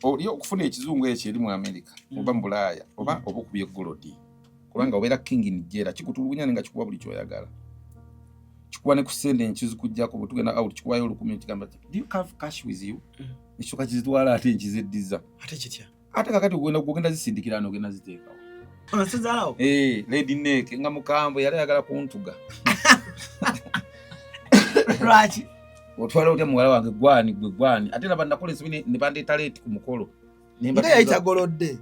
oli okufuna ekizungu ekyo eri mu America oba mu Bulaaya oba okubye golodi kubanga obeera king in jera kikutulugunya nga kikuwa buli kyoyagala kikuwa ne kusende nkizikujjako butugenda out kikuwayo olukumi kigamba do you have cash with you ekyo kizitwala ate nkiziddiza ate kitya ate kakati kugenda zisindikira n'ogenda ziteekawo onasizalawo lady neck nga mukambwe yali ayagala kuntuga lwaki otwala otya muwala wange gwani ate naba nakola ensibini ne bandeeta leeti ku mukolo nga yakyagolodde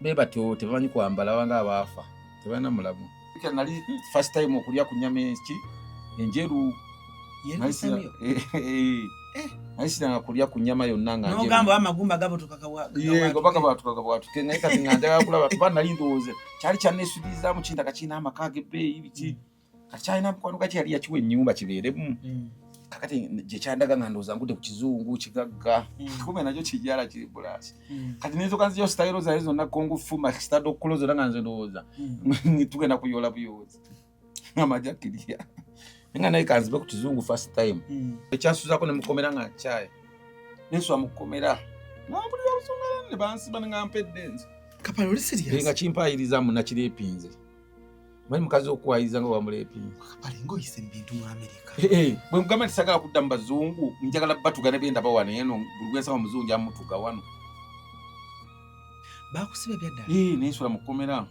beba tebamanyi kwambala wanga abaafa tebalina mulamu nali first time okulya ku nnyama enjeru nalisiranga kulya ku nnyama yonna nga nogamba amagumba gabotukakabwatuke naye kati nga njagala kulaba kuba nali ndowooza kyali kyanneesuubizaamu kintaka kirina amaka g'ebbeeyi biki kati kyalina mukwano gaki yali yakiwa ennyumba kibeeremu kakati gye kyandaga nga ndowooza ngudde ku kizungu kigagga kumbe nakyo kijala kiri bulaasi kati nenzoka nziyo sitayiro zaali zonna kongufu masitado okulo zonna nga nze ndowooza tugenda kuyola buyoozi amajakirya nga naye kanzibe ku kizungu first time ekyasuzaako ne mukomera nga nkyaya nenswa mukomera nambulira obusungala ne bansiba nga mpedde nze kapale oli serious nga kimpayiriza munakireepinze manyi mukazi okuwayiriza nga wamuleepinze kapale ng'oyise mu bintu mu America bwe mugamba nti sagala kudda mu bazungu njagala batugana byendaba wano eno buli gwensaba muzungu amutuga wano bakusiba byaddala nensula mukomera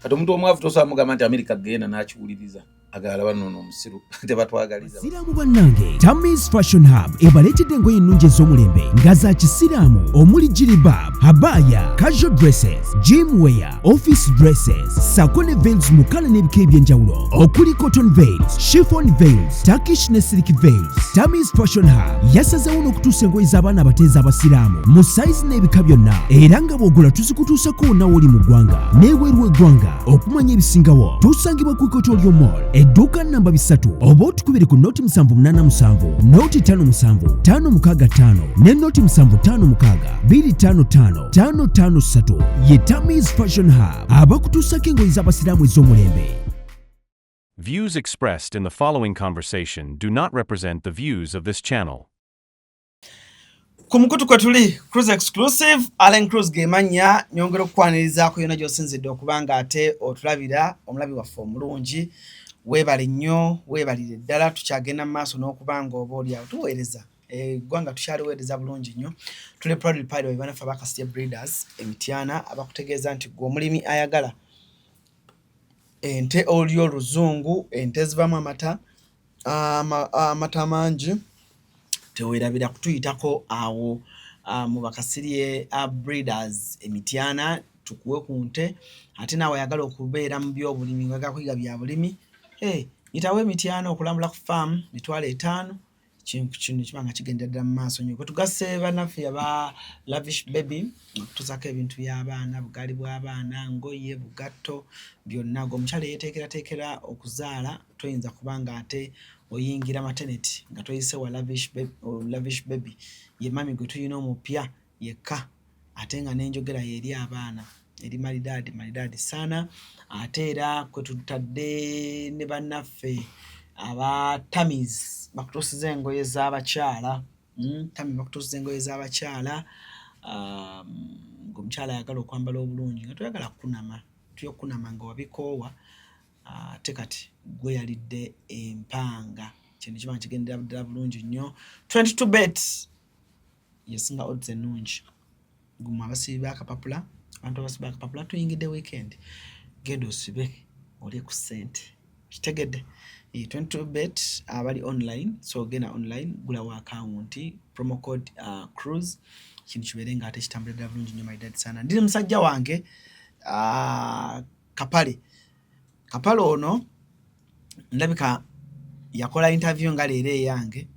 kati omuntu omwavu tosobola mugamba nti America genda n'akiwuliriza agala banono omusiru tebatwagaliza siraamu bannange Tammy's Fashion Hub ebaleetedde engoye ennungi ez'omulembe nga za kisiraamu omuli jilibab, habaya, casual dresses, gym wear, office dresses, sako ne veils mu kkala n'ebika eby'enjawulo okuli cotton veils, chiffon veils, Turkish ne silk veils. Tammy's Fashion Hub yasazeewo n'okutuusa engoye z'abaana abateezi abasiraamu mu sayizi n'ebika byonna era nga bw'ogula tuzikutuusako wonna w'oli mu ggwanga n'ebweru w'eggwanga. Okumanya ebisingawo tusangibwa ku Equatorial Mall edduuka namba 3 oba otukubire ku noti 787 noti 57 565 ne noti 756 255 553 ye Tammy's Fashion Hub abakutuusako engoye z'abasiraamu ez'omulembe. Views expressed in the following conversation do not represent the views of this channel. Ku mukutu kwe tuli Cruise Exclusive Allen Cruz gemanya nyongera okwanirizaako yonna gy'osinzidde okubanga ate otulabira omulabi waffe omulungi weebale nnyo weebalire ddala tukyagenda mu maaso n'okubanga oba oliawo tuweereza eggwanga tukyaliweereza bulungi nnyo tuli proudly part of banaffe abakasitya breeders Emityana abakutegeeza nti gwe omulimi ayagala ente oli oluzungu ente ezivaamu amata mangi teweerabira kutuyitako awo mu bakasirye breeders Emityana tukuwe ku nte ate naawe ayagala okubeera mu by'obulimi nga kwiga bya bulimi yitawo Emityana okulambula ku farm mitwalo 5 kino kibanga kigenda ddala mu maaso nnyo kwetugasse bannaffe aba Lavish Baby okutuusako ebintu by'abaana bugaali bw'abaana ngoye bugatto byonna ng'omukyala yeeteekerateekera okuzaala toyinza kubanga ate oyingira maternity nga toyise wa Lavish Baby ye mami gwe tuyina omupya yekka ate nga n'enjogera yeri abaana eri maridadi sana ate era kwe tutadde ne bannaffe aba Tammy's bakutuusiza engoye z'abakyala Tammy bakutuusiza engoye z'abakyala ng'omukyala ayagala okwambala obulungi nga toyagala kunama nga wabikoowa ate kati gwe yalidde empanga kino kiba kigendera ddala bulungi nnyo 22 bet yesinga odds ennungi gumu abasibi bakapapula abantu abasibi bakapapula tuyingidde weekend genda osibe oli ku ssente kitegedde 22 bet abali online so genda online gulawo account promo code cruise kino kibeere nga ate kitambula ddala bulungi nnyo maidadi sana ndiri musajja wange kapale ono ndabika yakola interview nga leero eyange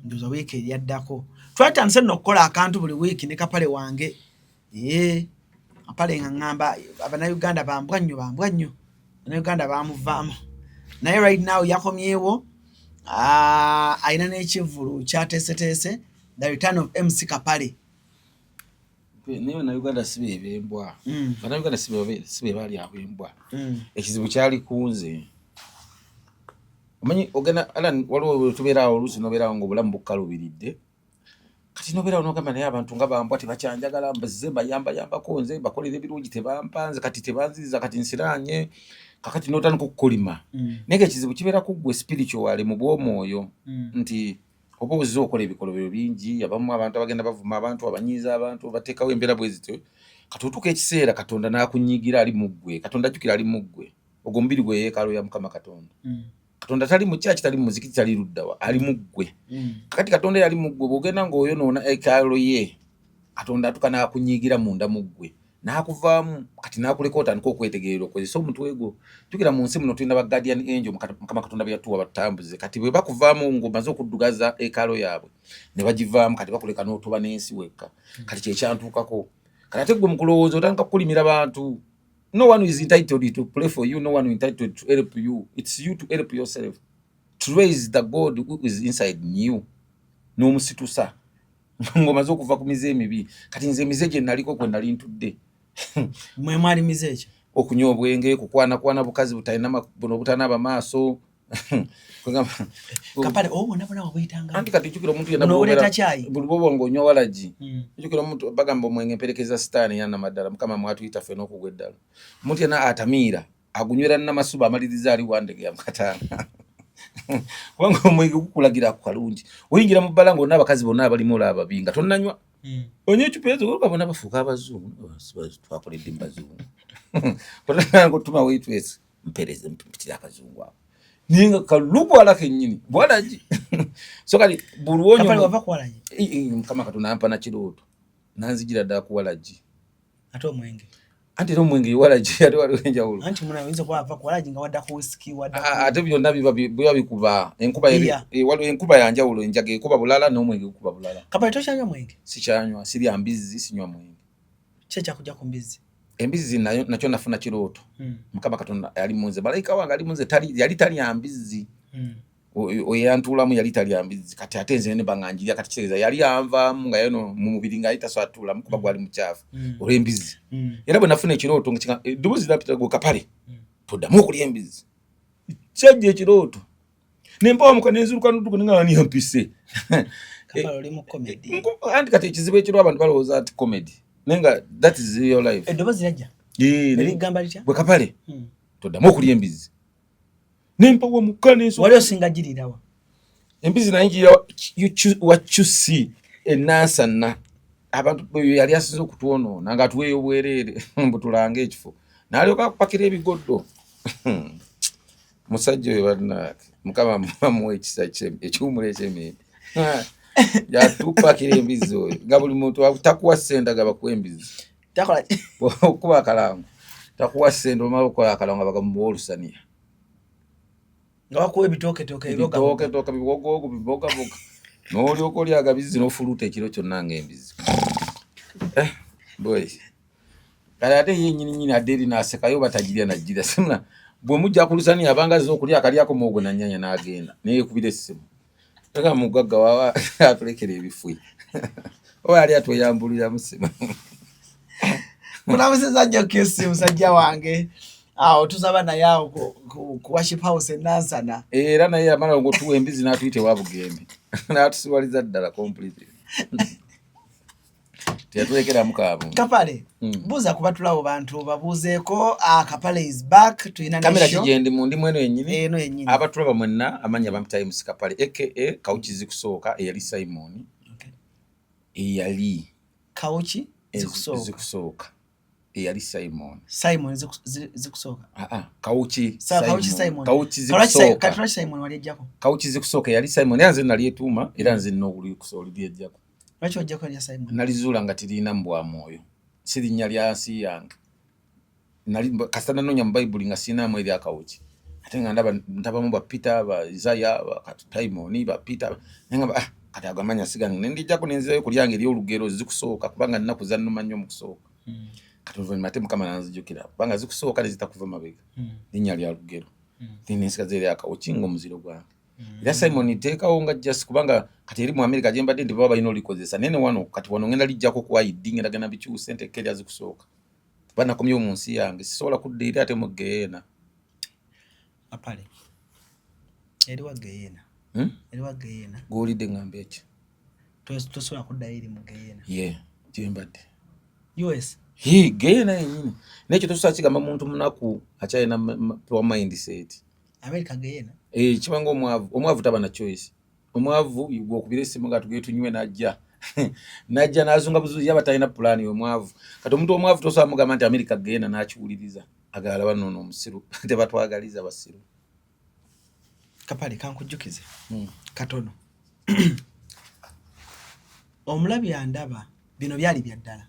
ndoza wiiki eryaddako twatandise nno okukola akantu buli wiiki ne kapale wange kapale nga ngamba abannayuganda bambwa nnyo abannayuganda bamuvaamu naye right now yakomyewo alina n'ekivvulu kyateeseteese the return of MC Kapale naye bannayuganda si beebembwa bannayuganda si be baali abembwa ekizibu kyali kunze omanyi ogenda Alan waliwo tubeera awo oluusi nobeerawo ng'obulamu bukkalubiridde kati nobera onogamba naye abantu nga bambwa tebakyanjagala mbazze bayamba nze bakolera ebirungi tebampanze kati tebanziza kati nsiranye kakati notandika okukolima naye ekizibu kibeera kuggwe spiritual mu bw'omwoyo nti oba ozze okola ebikolobero bingi abamu abantu abagenda bavuma abantu abanyiiza abantu bateekawo embeera bwe zityo kati otuuka ekiseera katonda n'akunyiigira ali mu ggwe katonda ajjukira ali mu ggwe ogwo mubiri gwe yeekalo ya mukama katonda katonda tali mu kyaki tali mu muzikiti tali luddawa ali mu ggwe kakati katonda yali mu ggwe bw'ogenda ng'oyonoona ekalo ye katonda atuuka n'akunyiigira munda mu ggwe n'akuvaamu kati n'akuleka otandika okwetegerera okozesa omutwe gwo jjukira mu nsi muno tulina ba guardian angel mukama katonda bye yatuwa batambuze kati bwe bakuvaamu ng'omaze okuddugaza ekalo yaabwe ne bagivaamu kati bakuleka n'otuba n'ensi wekka kati kyekyantuukako kati ate gwe mu kulowooza otandika kukulimira bantu. No one is entitled to pray for you. No one is entitled to help you. It's you to help yourself. To raise the God who is inside you. No musitusa. Ngomaze okuva ku mize emibi. Kati nze mize gye naliko kwe nali ntudde. Mwe mwali mize ki? Okunywa obwenge, kukwana bukazi butalina buno butanaba maaso. Kapale nabona wabuyitanga. Anti kati jukira omuntu yenna bulubobo ng'onywa walagi. Jukira omuntu bagamba omwenge mperekeza sitaani yana maddala mukama mwatuyita ffenna okugweddala. Omuntu yenna atamiira agunywera nnamasuba amaliriza ali wandege ya mukatanga. Kubanga omwenge gukulagira ku kalungi. Oyingira mu bbala ng'onna abakazi bonna abalimu olaba babinga tonnanywa. Onywa ecupa ezo olaba bonna bafuuka abazungu. Twakoledde mbazungu. Kotanga ng'otuma waitress mpereze mpitira akazungu ako. Ninga kalubwala kennyini bwalaji so kali bulwonyo kapale wava kwalaji kama katonda ampa na kirooto nanzigira ddala ku walaji ate omwenge anti no mwenge walaji ate wali enjawulo anti munawinza kuba ava kwalaji nga wadda ku whisky wadda ate byonna biba bikuba enkuba waliwo enkuba yanjawulo enjaga ekuba bulala n'omwenge gukuba bulala. Kapale tokyanywa mwenge? Sikyanywa, sirya mbizi, sinywa mwenge. Kye kyakujja ku mbizi? Embizi nakyo nafuna kirooto. Mukama katonda yali munze, malayika wange ali munze yali talya mbizi. Oyantulamu yali talya mbizi, kati ate nze ne banganjirya kati kireza yali anvaamu nga yono mu mubiri nga ayitasoatula mukuba gwali mukyafu olw'embizi. Era bwe nafuna ekirooto eddubuzi napita go Kapale toddamu okulya embizi. Kyajja ekirooto nempawa muka nenziruka n'odduka nga ani yampise. Kapale oli mu comedy. Anti kati ekizibu ekiro abantu balowooza ati comedy. Nenga that is your life. Eddubuzi yajja? Erigamba litya? Bwe Kapale toddamu okulya embizi. Nempawa muka nenso. Wali osinga girirawa? Embizi nayingira what you see enasana. Abantu yali asinze okutwonoona nga tuweeyo obwereere mbutulange ekifo. N'alyoka akupakira ebigoddo. Musajja we bannange mukama muwe ekisa ekiwumula eky'emimbi. Yatupakira embizi oyo nga buli muntu takuwa ssente nga bakuwa embizi. Takola okuba akalango takuwa ssente omala okukola akalango nga bagamuwa olusaniya. Nga bakuwa ebitooke bibogogo bibogaboga. N'olyoka olyaga bizi n'ofuluuta ekiro kyonna ng'embizi. Boy. Kale ate yennyini adde eri n'asekayo batagirya najjira simuna. Bwe mujja ku lusaniya abanga azina okulya akalyako muwogo na nnyanya n'agenda neyeekubira essimu. Taka mugagga wawa atulekera ebifui. Oyo ali atweyambuliramu ssimu. Munamuseza nnyo kesi musajja wange. Awo tuzaba naye awo ku worship house enansana. Era naye yamala ng'otuwa embizi n'atuyite wa Bugembe. N'atusiwaliza ddala completely. Teyatulekeramu kaabu. Kapale, buuza kubatulawo bantu babuuzeeko. Kapale is back. Tulina ne show. Kamera kigendi mu ndimu eno yennyini. Eno yennyini. Abatulaba mwenna amanya bamutaye Mr. Kapale aka Kawuki zikusooka eyali Simon. Okay. Eyali Kawuki zikusooka. Eyali Simon. Simon zikusooka. Kawuki Simon. Kawuki zikusooka. Katulachi Simon wali ejjako. Kawuki zikusooka eyali Simon. Era nze nali etuuma era nze n'obuli kusoolidi ejjako. Lwaki ojjako lya Simon? Nalizuula nga tirina mbwa mwoyo. Sirinnya lya nsi yange. Kasita nanoonya mu Bayibuli nga sirinamu erya Kawuki. Ate nga ndabamu ba Peter, ba Isaiah, ba Simoni, ba Peter. Nga kati agamanya sigange. Nendijjako nenzirayo kulyange ery'olugero zikusooka kubanga nnaku zannuma nnyo mu kusooka. Kati oluvannyuma ate Mukama n'anzijjukira. Kubanga zikusooka ne zitakuva mabega. Linnya lya lugero. Nesigaza erya Kawuki ng'omuziro gwange. Era Simon teekawo nga just kubanga kati eri mu America gye mbadde nti baba balina olikozesa nene wano kati wano ngenda lijjako ku ID ngenda gana bikyuse ente kelya zikusooka banakomyewo mu nsi yange sisobola kudda eri ate mu Geena. Kapale eri wa Geena. Eri wa Geena. Gwolidde ngamba ekyo. tosobola kuddayo eri mu Geena. Gyembadde US Geena yennyini nekyo tosobola kigamba muntu munaku akyalina poor mindset. America Geena kibanga omwavu taba na choice. Omwavu yugwa okubira essimu nga tugeye tunywe najja najja n'azunga buzuzi yaba talina pulaani omwavu. Kati omuntu omwavu tosobola mugamba nti America Geena n'akiwuliriza agala bano omusiru tebatwagaliza basiru. Kapale kankujjukize katono omulabi andaba bino byali bya ddala.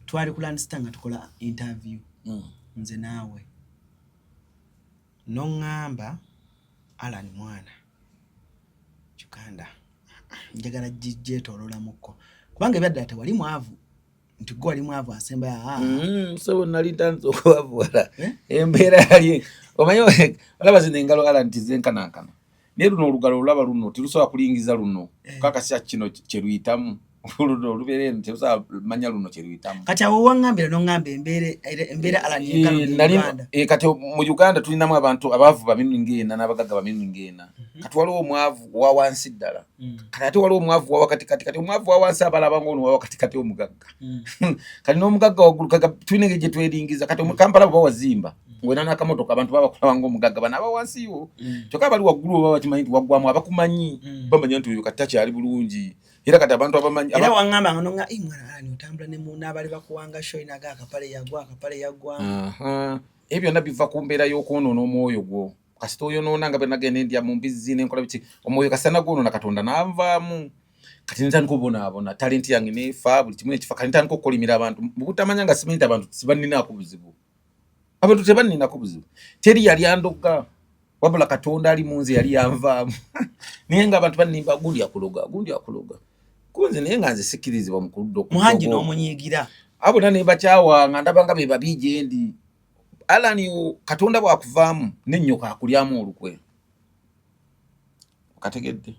Twali kulandista nga tukola interview nze naawe noŋŋamba Alan mwana Uganda njagala gyetololamuko kubanga ebyaddala tewali mwavu nti gwe wali mwavu asemba so nali ntanze okubavuwala embeera yali omanyi olaba zino engalo Alan tizenkanankana naye luno olugalo olulaba luno tilusobola kulingiza luno kakasya kino kyeruyitamu luno olubeera terusobola manya luno kyeruyitamu. Kati awo waŋŋambira noŋŋamba embeera Alan Uganda. Kati mu Uganda tulinamu abantu abaavu bamirundi ng'ena n'abagagga bamirundi ng'ena. Kati waliwo omwavu wa wansi ddala kati ate waliwo omwavu wa wakatikati. Kati omwavu wa wansi abalaba ng'ono wa wakatikati omugagga kati n'omugagga waggulu tulina engeri gye tweringiza. Kati Kampala bwe bawazimba ngwena n'akamotoka abantu baba bakulaba ng'omugagga bano aba wansi yo kyokka bali waggulu baba bakimanyi nti waggwamu abakumanyi bamanya nti oyo kati takyali bulungi. Era kati abantu abamanyi era waŋŋamba nga nonga mwana Alan otambula ne n'abali bakuwanga show inaga akapale yagwa. Ebyo byonna biva ku mbeera y'okwonoona omwoyo gwo. Kasita oyonoona nga benagenda endya mu mbizzi n'enkola biki omwoyo kasana gwonoona Katonda n'anvaamu. Kati ntandika okubonaabona talenti yange neefa buli kimu nekifa kati ntandika okukolimira abantu bukutamanya nga simanyi nti abantu sibaninaako buzibu. Abantu tebaninaako buzibu. Teri yali andogga wabula Katonda ali mu nze yali yanvaamu naye nga abantu banimba gundi akuloga kunze naye nga nze sikkirizibwa mu kuludda muhanji n'omunyiigira abona ne bakyawa nga ndaba nga be babi gye ndi. Alan Katonda bw'akuvaamu n'ennyoka akulyamu olukwe. Kategedde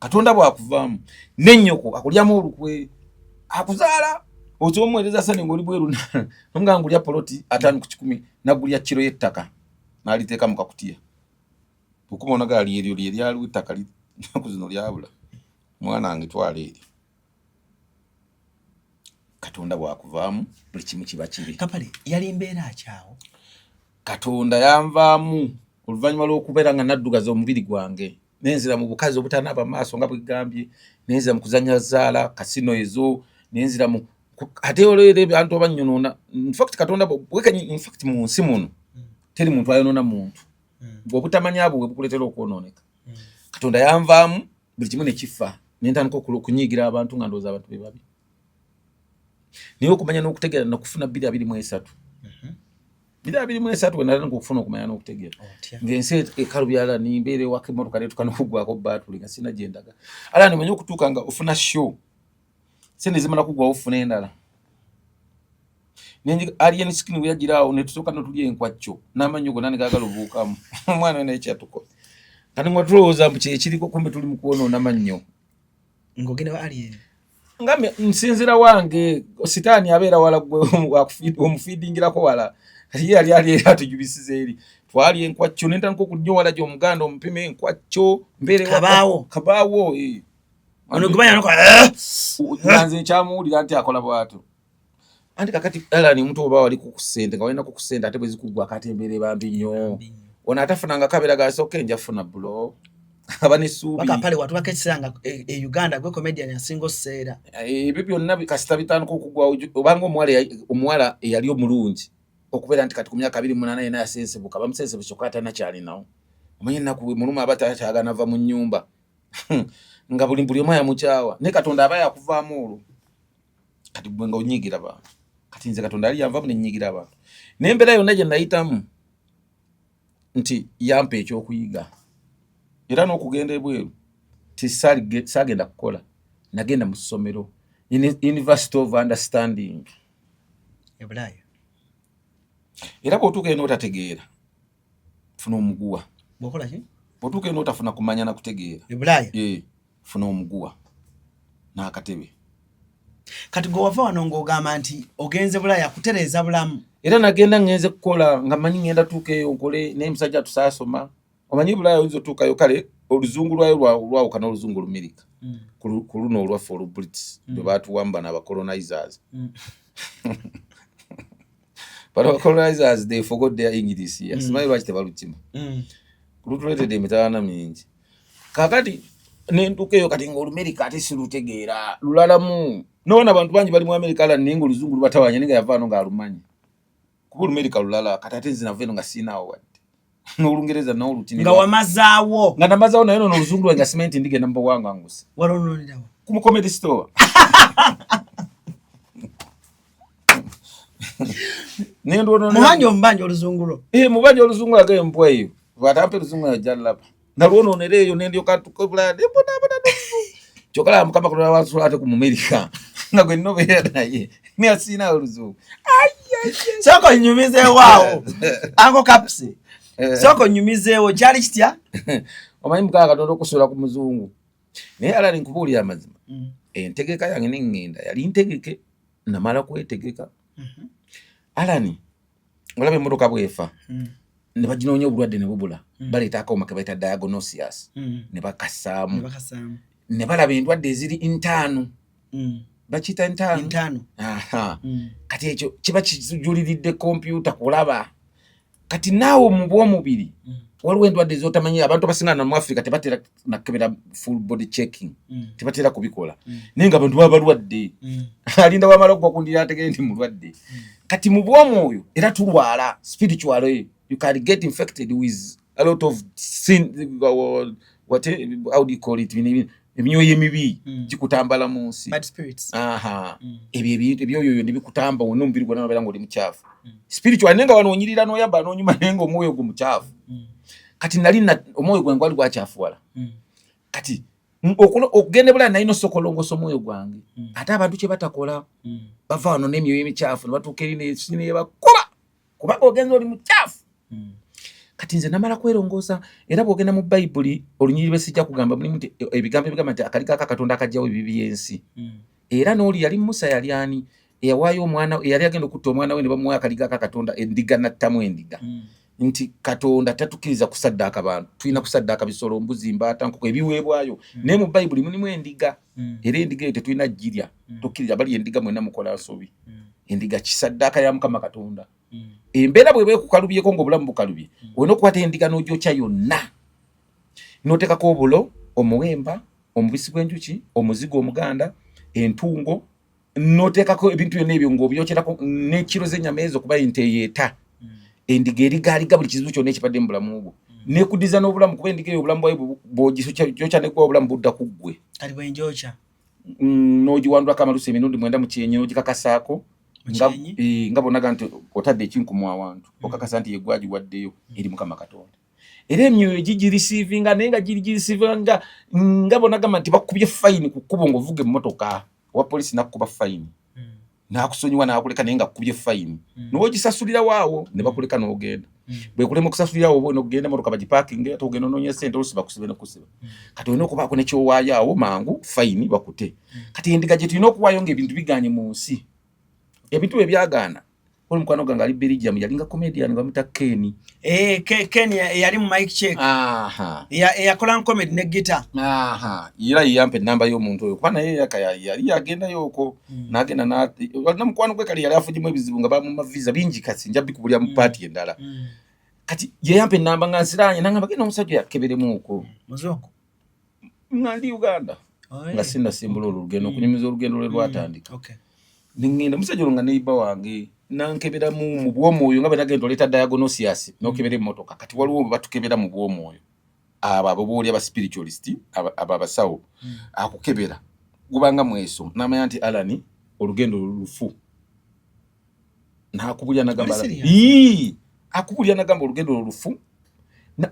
Katonda bw'akuvaamu n'ennyoko akulyamu olukwe akuzaala okyomwereza sani ng'oli bweru nomugamba ngulya poloti 5 ku 10 nagulya kiro y'ettaka n'aliteeka mu kakutiya okumona gaali eryo lyaliwo ettaka nnaku zino lyabula mwana wange twala eri. Katonda bw'akuvaamu buli kimu kiba kibi. Kapale yali mbeera akyawo Katonda yanvaamu oluvannyuma lw'okubeera nga naddugaza omubiri gwange nenzira mu bukazi obutanaaba maaso nga bwegambye nenzira mu kuzanya zaala kasino ezo nenzira mu ate olwera abantu abanyonoona infact Katonda infact mu nsi muno teri muntu ayonoona muntu bw'obutamanya bwe bukuleetera okwonooneka. Katonda yanvaamu buli kimu ne kifa nentandika okunyiigira abantu nga ndowooza abantu be babi naye okumanya n'okutegeera nakufuna 2023 2023 wenatandika okufuna okumanya n'okutegeera ng'ensi ekalubyala nimbeera ewaka emmotoka netuka n'okugwako baatuli nga sina gye ndaga. Ala nimanye okutuuka nga ofuna show sente zimala kugwawo ofuna endala alien skin bwe yagiraawo netusooka notulya enkwacco n'amannyo gonna ne gaagala obuukamu omwana we naye kyatukola kati nga tulowooza mbu kyekiriko kumbe tuli mu kwonoona mannyo ng'ogenda wa alien ngambe nsinzira wange sitaani abeera wala gwe omufiidingirako wala ye yali era atujubisiza eri twali enkwacco nentandika okunnyo wala gy'omuganda omupima enkwacco mbeere kabaawo ono gumanya nanze nkyamuwulira nti akola bw'ato anti kakati Alan muntu oba wali kukusente nga walina kukusente ate bwe zikuggwa kati embeera ebambi nnyo ono atafunanga kabeera gasooka njafuna bulo aba n'essuubi wakapale watubako ekisanga Uganda gwe comedian asinga osseera ebyo byonna kasita bitandika okuggwawo obanga omuwala eyali omulungi okubeera nti kati ku myaka 28 yena yasensebuka bamusensebu kyokka atanakyalinawo omanyi ennaku muluma aba takyagana ava mu nnyumba nga buli omu yamukyawa naye Katonda aba yakuvaamu olwo kati gwe nga onyiigira abantu kati nze Katonda ali yanvaamu nenyiigira abantu naye embeera yonna gye nayitamu nti yampa ekyokuyiga era n'okugenda ebweru saagenda kukola nagenda mu ssomero University of Understanding ebulaaya era bw'otuuka eno otategeera funa omuguwa bw'okola ki bw'otuuka eno otafuna kumanya na kutegeera ebulaaya funa omuguwa n'akatebe. Kati gwe wava wano ng'ogamba nti ogenze bulaaya kutereeza bulamu era nagenda ngenze kukola nga manyi ngenda tuuka eyo nkole naye musajja tusaasoma omanyi bulaaya oyinza otuukayo kale oluzungu lwayo lwawuka n'oluzungu Lumirika ku luno olwaffe olubrits bwe batuwamba n'abacolonizers. But our colonizers, they forgot their English here. Simanyi lwaki tebalukima. Kulutuleetedde emitawaana mingi. Kakati nentuka eyo kati ng'Olumerika ate sirutegeera lulalamu. Noona abantu bangi bali mu Amerika la ninga oluzungu lubatawanya ninga yavaano ng'alumanyi. Kuba Olumerika lulala kati ate nze nava nga siinaawo wadde. N'Olungereza nawo lutini. Nga wamazaawo. Nga namazaawo naye no oluzungu lwange nga simanyi nti ndigenda mu bawanga nguse. Walononerawo. Ku mu comedy store. Mubanjo mbanja oluzungulo. Mubanjo oluzungulo age mpwa eyo. Batampe oluzungulo ya jalapa. Nalwononera eyo nendio katukobula ndibona chokala mukama kulwa wantu ate ku Amerika. Nga gwe nobeera naye. Ni asina oluzungu. Soko nyumize wao. Ango kapsi. Soko nyumizewo kyali kitya? Omanyi mukaka katondo kusula ku muzungu. Naye alali nkubulira amazima. Entegeka yange n'engenda yali ntegeke namala kwetegeka. Alani ngalabe emmotoka bwefa ne baginoonya obulwadde ne bubula baleeta akawuma ke bayita diagnosis ne bakasaamu ne balaba endwadde eziri intaano bakiyita intaano. Kati ekyo kiba kijuliridde kompyuta kulaba kati naawe mu bw'omubiri waliwo endwadde ez'otamanyi abantu abasinga mu Africa tebatera nakebera full body checking tebatera kubikola naye nga abantu baba balwadde alinda wamala okukundira ategere nti mulwadde. Kati mu bw'omwoyo era tulwala spiritually you can get infected with a lot of sin how do you call it emyoyo emibi gikutambala mu nsi bad spirits. ebyoyo ndibikutamba wonna omubiri gwonna nobeera ng'oli mukyafu spiritually nenga wanoonyirira n'oyamba n'onyuma naye nga omwoyo gwo mukyafu. Kati nali omwoyo gwange gwali gwakyafuwala. Kati okugenda bula nalina osokolongosa omwoyo gwange ate abantu kye batakola bava wano n'emyoyo emikyafu ne batuuka eri ne bakola kubanga ogenza oli mukyafu. Kati nze namala kwerongoosa era bw'ogenda mu Bayibuli olunyiriri lwe sijja kugamba mulimu nti ebigambo ebigamba nti akali kaaka Katonda akajjawo ebibi by'ensi. Era n'oli yali Musa yali ani eyawaayo omwana eyali agenda okutta omwana we ne bamuwa akali kaaka Katonda endiga nattamu endiga. Nti Katonda tatukkiriza kusaddaaka bantu tulina kusaddaaka bisolo mbuzi mbaata nkoko ebiweebwayo naye mu Bayibuli mulimu endiga era endiga eyo tetulina girya tokkiriza bali endiga mwena mukola nsobi. Endiga kisaddaaka ya Mukama Katonda. Embeera bwe beekukalubyeko ng'obulamu bukalubye olina okukwata endiga n'ogyokya yonna n'oteekako obulo omuwemba omubisi gw'enjuki omuzigo omuganda entungo n'oteekako ebintu byonna ebyo ng'obyokyerako n'ekiro z'ennyama ezo kuba ente yeeta. Endiga erigaaliga buli kizibu kyonna ekibadde mu bulamu bwo n'ekuddiza n'obulamu kuba endiga eyo obulamu bwayo bw'ogyokya negwa obulamu budda ku ggwe. Kati bwenjokya n'ogiwandulako amalusu emirundi 9 mu kyenyi n'ogikakasaako nga bonaga nti otadde ekinkumu awantu okakasa nti yegwagiwaddeyo eri Mukama Katonda. Era emyoyo gigirisiivinga naye nga girisiivinga nga bonagamba nti bakubye fayini ku kkubo ng'ovuga emmotoka owa polisi nakkuba fayini n'akusonyiwa n'akuleka naye nga akubye fayini n'ogisasulira waawo ne bakuleka n'ogenda. Bwe kulema okusasulirawo oba n'ogenda emmotoka bagipaakinge ate ogenda onoonya ssente oluusi bakusibe n'okusiba. Kati olina okubaako nekyowaayo awo mangu fayini bakute. Kati endiga gye tulina okuwaayo ng'ebintu bigaanye mu nsi ebintu ebyagaana. Oli mukwano gange ali Belgium yalinga comedian bamuta Ken. Ken yali mu mic check. Yakola comedy ne guitar. Era yampe namba y'omuntu oyo kuba naye yali yagenda yoko n'agenda na mukwano gwe kali yali afugimu ebizibu nga bamu visa bingi kasi nja bikubulya mu party endala. Kati ye yampe namba nga nsiranye nanga bagenda omusajja yakeberemu uko muzoko ngandi Uganda nga sinda simbolo olugendo kunyumiza olugendo lwe lwatandika. Ningenda musajja nga neighbor wange nankebera mu bw'omwoyo nga benagenda oleta diagnosis n'okebera emmotoka. Kati waliwo batukebera mu bw'omwoyo abo booli aba spiritualist aba basawo akukebera gubanga mweso n'amanya nti Alani olugendo lufu n'akubulya nagamba akubulya nagamba olugendo lufu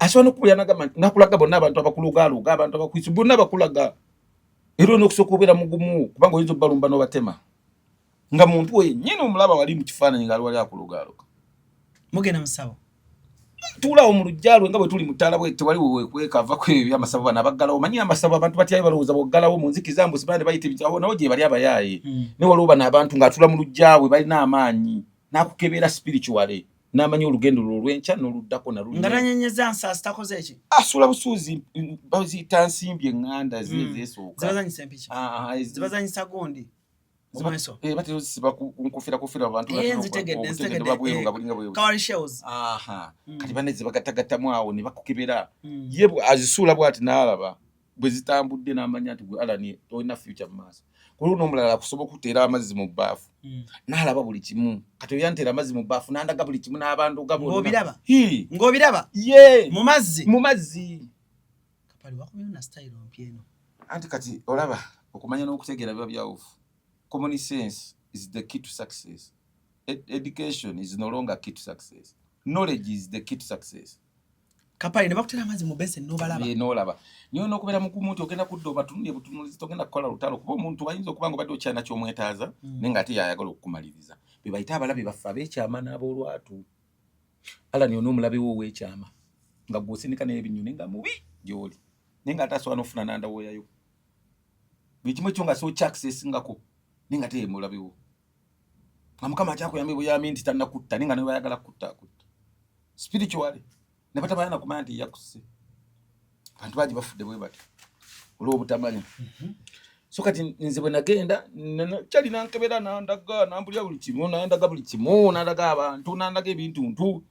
asobola n'okubulya nagamba nakulaga bonna abantu abakulugaluga abantu abakwisi bonna bakulaga era n'okusooka obeera mugumu kubanga oyinza obbalumba n'obatema nga muntu wenyini omulaba wali mu kifaananyi nga wali akulugaluka. Mugenda musawo tuulawo mu lujjaalwe nga bwe tuli mu ttaala bwe tewali wekwekava kwebyo amasabo bano abaggalawo manyi amasabo abantu batyayo balowooza bwoggalawo mu nzikiza mbu sibande bayita ebitawo nawo gye bali abayaaye ne waliwo bano abantu ng'atula mu lujjaabwe balina amaanyi n'akukebera spiritually n'amanya olugendo lw'enkya n'oluddako nalulungi nga tanyenyeza nsaasi takoze eki asula busuuzi baziyita nsimbi eŋŋanda zeesooka zibazanyisa empiki zibazanyisa gundi omweso batera ozisiba ku nkufira abantu nzitegedde babweru nga bulinga bweru cowrie shells kati bane zibagattagattamu awo ne bakukebera ye azisuula bw'ati n'alaba bwe zitambudde n'amanya nti gwe Alani tolina future mu maaso kuluno omulala akusobola okuteera amazzi mu bbaafu n'alaba buli kimu kati oyo yanteera amazzi mu bbaafu n'andaga buli kimu n'abantu ng'obiraba ye mu mazzi kapali wakumyewo na style mpya eno anti kati olaba okumanya n'okutegeera biba byawufu. Common sense is the key to success. Education is no longer key to success. Knowledge is the key to success. Kapali ne bakutera amazi mu bese n'obalaba. N'olaba. Niyo n'okubeera mugumu nti ogenda kudda obatunulye butunulizi togenda kukola lutalo kuba omuntu ayinza okuba nga obadde okyana ky'omwetaaza naye ng'ate yayagala okukumaliriza. Be bayita abalabe baffe ab'ekyama n'ab'olwatu. Alani onoomulabe wo ow'ekyama nga gw'osindika n'ebinyonyi nga mubi gy'oli naye ng'ate asobola n'ofuna n'andawooyayo. Buli kimu ekyo nga sookyakisesingako naye ng'ate ye mulabewo. Nga Mukama akyakuyambye buyambi nti tannakutta naye nga nawe bayagala kutta. Spiritually ne batabayana kumanya nti yakusse. Abantu baagi bafudde bwe bati olw'obutamanya. So kati nze bwe nagenda kyali nankebera nandaga nambulya buli kimu nandaga buli kimu nandaga abantu nandaga ebintuntu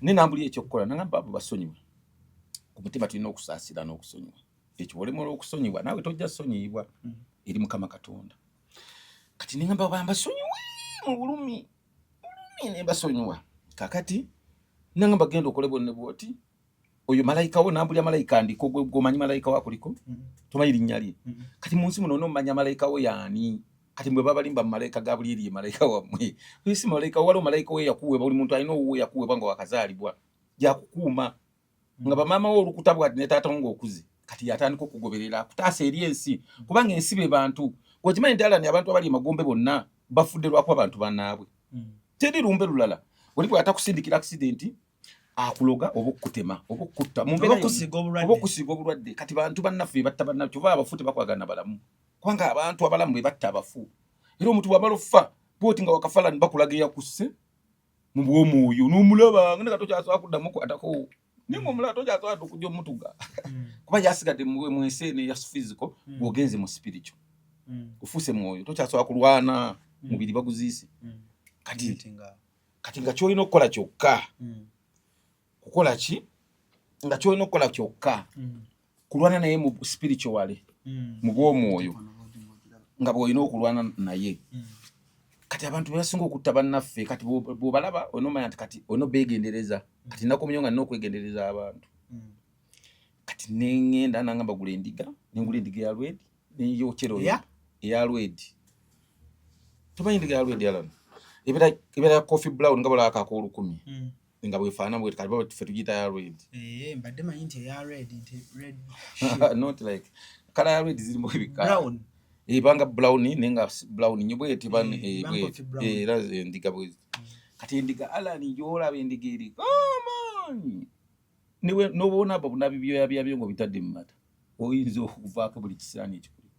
ne nambulya ekyokukola nangamba abo basonyiwe. Ku mutima tulina okusaasira n'okusonyiwa. Ekyo bw'olemera okusonyiwa naawe tojja ssonyiibwa eri Mukama Katonda. Kati ningamba bambasonyiwe mu bulumi ne basonyiwa. Kakati nangamba genda okole bwonna bwoti oyo malayika wo nambulya malayika ndiko gwomanyi malayika wako liko tomanyi linnya lye. Kati mu nsi muno onomanya malayika wo yaani kati mwe babalimba malayika ga buli eri malayika wammwe oyo si malayika waliwo malayika we yakuweebwa buli muntu alina owuwe yakuweebwa nga wakazaalibwa gyakukuuma nga bamaama wo olukuta bwati ne taata ng'okuze kati yatandika okugoberera akutaasa eri ensi kubanga ensi be bantu gwekimanyi nti Alani abantu abali emagombe bonna bafudde lwakuba abantu bannaabwe teri lumbe lulala oli bwe atakusindikira accident akuloga oba okutema oba okutta mu mbeera oba okusiiga obulwadde kati bantu bannaffe batta bannaffe kyova abafu tebakwagana balamu kubanga abantu abalamu be batta abafu era omuntu bw'amala okufa bwoti nga wakafalani bakulaga eyakusse mu bw'omwoyo n'omulaba nga tokyasobola kuddamu okukwatako naye ng'omulaba tokyasobola okujja omutuga kuba yasigadde mu ensi eno eya physical bw'ogenze mu spiritual ofuuse mwoyo tokyasobola kulwana mubiri baguziisi kati nga kyolina okukola kyokka kukola ki nga kyolina okukola kyokka kulwana naye mu spiritual mu bw'omwoyo nga bw'olina okulwana naye. Kati abantu bebasinga okutta bannaffe kati bw'obalaba onomanya nti kati ono beegendereza kati nakomyo nga nina okwegendereza abantu. Kati nengenda nangamba gula endiga nengula endiga ya Lwedi neyokyera oyo eya Lwedi. Tomanyi endiga ya Lwedi Alani ebera coffee brown nga balaka akolu 10 nga bwefaana bwe kati baba tufe tugiyita ya Lwedi. Mbadde manyi nti eya Lwedi nti red not like kala ya Lwedi zirimu ebika brown banga brown nenga brown nyo bweti ban era endiga bwezi kati endiga Alani yolaba endiga eri amanyi niwe nobona abo bunabi byo ngo bitadde mmata oyinza okuvaako buli kisaani ekikuli.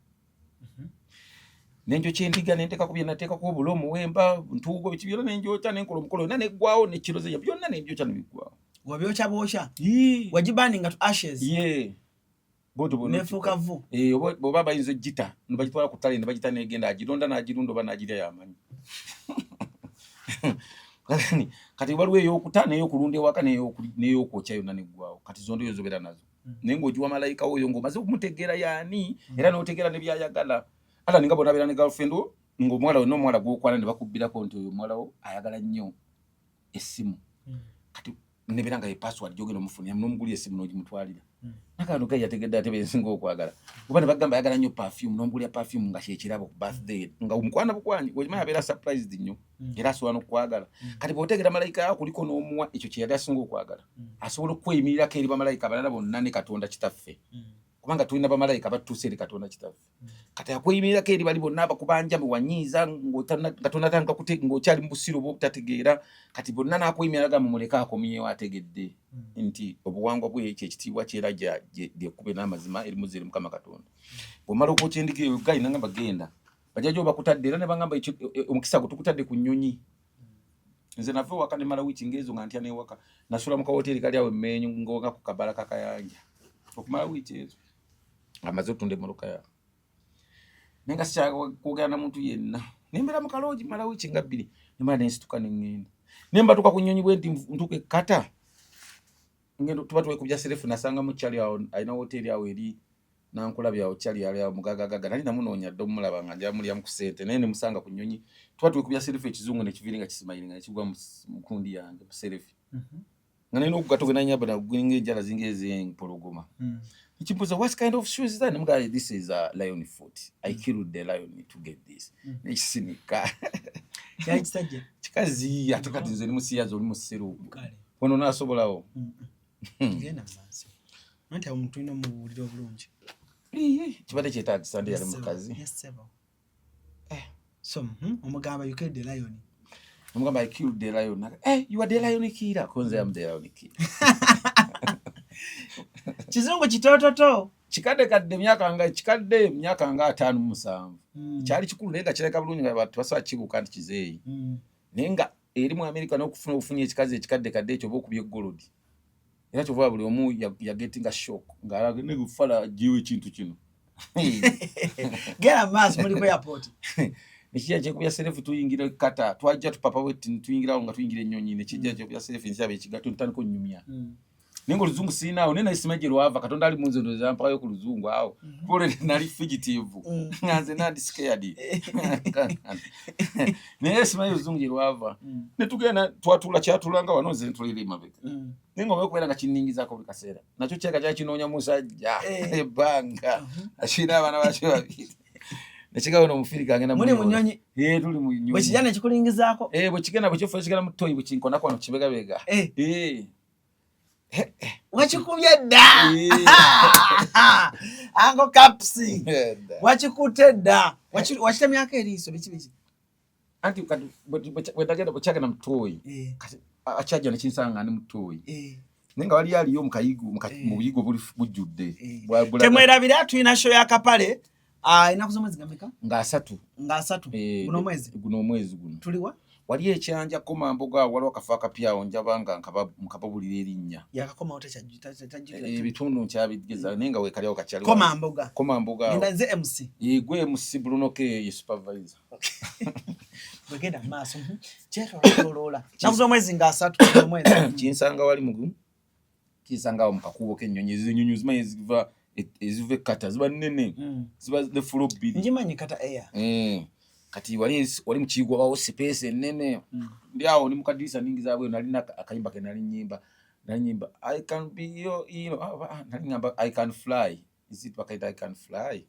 Nenjo kyendiga nenteka kubye nateeka ko bulomu wemba ntugo bikibyona nenjota nenkola omukolo nane gwawo ne kiroze ya byonna nebyocha nebigwawo wabyocha bosha wajibaninga to ashes boto bono nefuka vu bo baba yinzo jita nibagitwala kutale nibagita negenda agironda na agirundo bana agirya yamanyi kati waliwo eyokutana eyokulunde waka neyokwokya yonna negwawo kati zondo yozobera nazo nengo ojuwa malayika oyo ngomaze okumutegeera yani era notegeera ne byayagala. Alani nga bonabera ne girlfriend ngo mwala ono mwala gwokwana ne bakubbirako nti oyo mwala wo ayagala nnyo essimu kati nebera nga password jogeno mufunya nomuguli essimu n'ogimutwalira nakano kaya yategedde ate bensinga okwagala kuba ne bagamba ayagala nnyo perfume nomuguli perfume nga kyekirabo ku birthday nga omukwana bukwanyi wejima yabera surprised nnyo era asobola n'okwagala kati bw'otegera malayika yako kuliko n'omuwa ekyo kye yali asinga okwagala asobola okweyimirako eri bamalayika abalala bonna ne Katonda kitaffe kubanga tulina bamalayika batuuse eri Katonda kitaffe kati akweyimirako eri bali bonna abakubanja muwanyiiza Katonda atandika ng'okyali mu busiro bw'obutategeera kati bonna n'akweyimiriraga mumuleka akomyewo ategedde nti obuwangwa bwe ekyo ekitiibwa kyera gyekube n'amazima eri muzire Mukama Katonda. Bw'omala okwokya endiga eyo gayi nangamba genda bajja gyo bakutadde era ne bangamba omukisa gwo tukutadde ku nnyonyi nze nava waka ne mala wiki ngezo nga ntya ne waka nasula mu hoteli kali awe menyu ngonga ku kabala kakayanja okumala wiki ezo amaze otunde moloka ya nenga sicha kugana muntu yenna nembera mu kaloji mala wiki nga 2 nemala nesituka nengenda nemba tuka kunyonyi bwenti ntuke kata ngendo tuba twekubya serefu nasanga mu chali awo aina hoteli awo eri nankola byawo chali yali awo mugagagaga nali namunonya ddo mulaba nga nja muli amukusente nene musanga kunyonyi tuba twekubya serefu ekizungu nekiviringa kisimayiringa ekigwa mukundi yange serefu ngane no kugato genanya bana gwinge jala zingeze empologoma Chimpuza, what kind of shoes is that? This is a lion foot. I killed the lion to get this. Nisinika. Chikazi atakatize nimusiyazo nimusiru. Ono nasobolao. Ngena masi. Nti omuntu ino mu buliro bulungi. Kibade kyetagisa sande yali mukazi. Yes sebo. So, omugamba you killed the lion. Omugamba I killed the lion. You are the lion killer. Konze am the lion killer. Kizungu kitototo chikade kadde myaka nga 5 7 kyali kikulu nenga kireka bulungi nga abantu basaba kibu kandi kizeeyi nenga eri mu America n'okufuna obufunyi ekikazi ekikadde kadde ekyo bokubye gold era kyova buli omu ya getting a shock nga ne gufala jiwe kintu kino gera mas muri ku airport nikija kye kubya serefu tuyingira kata twajja tupapa wetu tuyingira nga tuyingira ennyonyi nekija kye kubya serefu nsabe ekigato ntandiko nyumya Ningo luzungu sinao nena isimeje lwava katonda ali munzo ndo zampa yo ku luzungu awo kule nali fugitive nganze nandi scared ne isimeje luzungu lwava ne tugenda twatula kyatulanga wanoze ntulire mabeka ningo bwe kubera nga kiningiza ko bikasera nacho cheka kya kinonya musajja ebanga ashira abana bacho babiri Nechika ono mufiri kangena muri munyonyi tuli munyonyi bwe kijana kikulingizako bwe kigenda bwe kyofa kigenda mutoyi bwe kinkona kwano kibega bega wachikubya da ango kapsi wachikute da wachita myaka eriso bichi anti ukadu wetagenda bochaka na mtoyi achaja ne kinsanga ni mtoyi ninga wali yali yo mukayigo mu buyigo buli bujudde temwerabira tuina show ya kapale ina kuzomwezi gameka nga 3 guno mwezi guno tuliwa wali ekyanja koma mboga wali wakafaaka pyawo njabanga nkababulira erinnya yakakoma otatajira ebitundu nkyabigeza nenga wekalyawo kakyali koma mboga ndanze MC yegwe MC Bruno K supervisor bagenda maso chero lolola nakuzo mwezi nga 3 mwezi kinsanga wali mugu kisanga mukakubo kenyonyi zinyonyi zimaye zive kata ziba nene ziba the flow bid njimanyi kata air kati wali mu kigwa bawo space nene ndiawo ni mukadisa ningi zabwe nalina akayimba ke nalinyimba I can be your nalingamba I can fly is it bakaita I can fly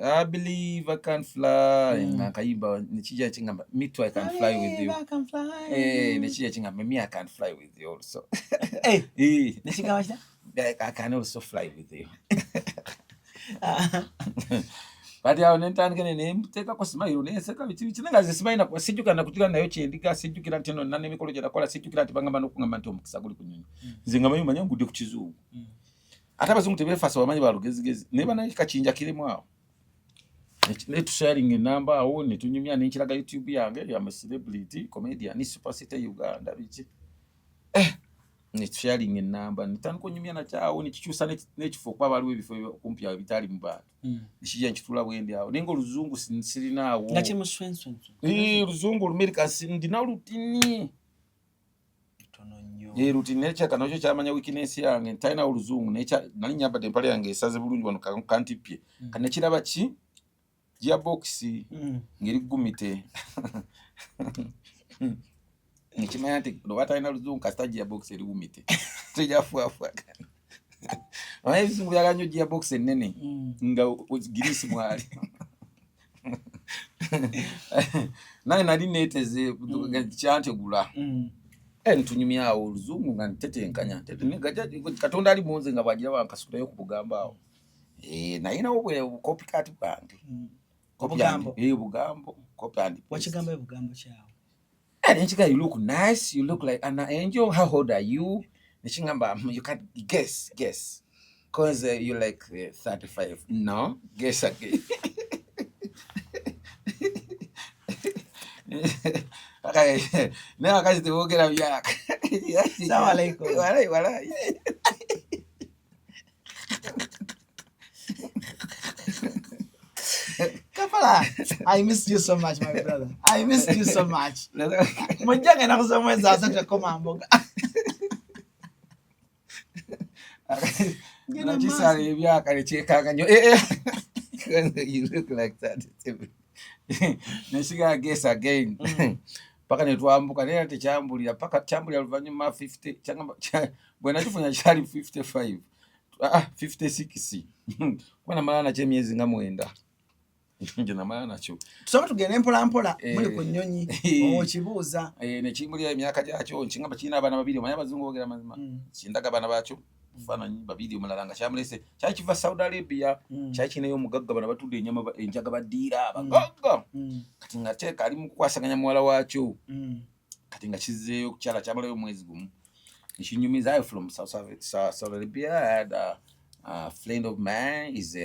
I believe I can fly akayimba nikija chingamba me too I can fly with you nikija chingamba me I can fly with you also nikigamba cha I can also fly with you But ya onentani kene mteka kwa simairo neseka bitinga zisimaina kwa sijukana kutika nayo chendika sijukira nteno nane mikolo jera kola sijukira tibanga nokungamba nto mukisaguli kunyonyi zingama yuma nyangu ndi kuchizungu ataba zungu tebere fasa wamanyi balugezigezi neba na kachinja kiremo awo ne tu sharing number awo ne tunyumya ne nkiraga YouTube yange ya celebrity comedian ni superstar Uganda bichi ne sharing number nitanko nyumya na chawo ni kichusa ne kifo kwa baliwe bifo kumpya bitali mbata nishija nchitula bwende awo nengo luzungu sinsirina awo ngache muswenso luzungu America sindina rutini tononyo rutini necha kanacho chamanya weakness yange ntaina luzungu necha nali nyamba tempale yange esaze bulungi wano kantipye kanechira bachi gearbox ngiri gumite Nichimaya nti ndo wataina luzungu kasta gearbox eri gumite tejafuafua Wae visungu ya ganyo gearbox nene nga girisi mwali nani nali neteze chante gula ntunyumya awo luzungu nga ntete nkanya tete negaja katonda ali munze nga bwagira bankasukira yo kubugamba awo naina obwe copycat bwange obugambo bugambo copy wachigamba ebugambo chao Nchika, you look nice, you look like an angel. How old are you? Nchingamba, you can't guess. Because you're like 35. No, guess again. naye akazi tebogera byaka. Assalamu alaikum. Walai. Kafala, I missed you so much, my brother. I missed you so much. Mwenjanga na kuzomweza asante koma mboga. Nachisale ebyaka nekyekanga nnyo. You look like that. Nesiga guess again. Paka netwambuka naye tekyambulira paka kyambulira luvannyuma 50 bwe nakifunya kyali 55 56 kubona mala nakyo emyezi nga 9 nje namala nakyo tusaba tugende mpola muli ku nnyonyi okibuuza nekimbulira emyaka gyakyo nkingamba kirina abaana babiri omanya abazungu boogera mazima kindaga abaana baakyo bufaananyi babiri omulala nga kyamulese kyali kiva Saudi Arabia kyali kinayo omugagga bana batudde enyama enjaga baddiira abagagga kati nga teeka ali mu kukwasaganya muwala waakyo kati nga kizzeeyo kukyala kyamalayo omwezi gumu ekinyumiza from Saudi Arabia. I had a friend of mine is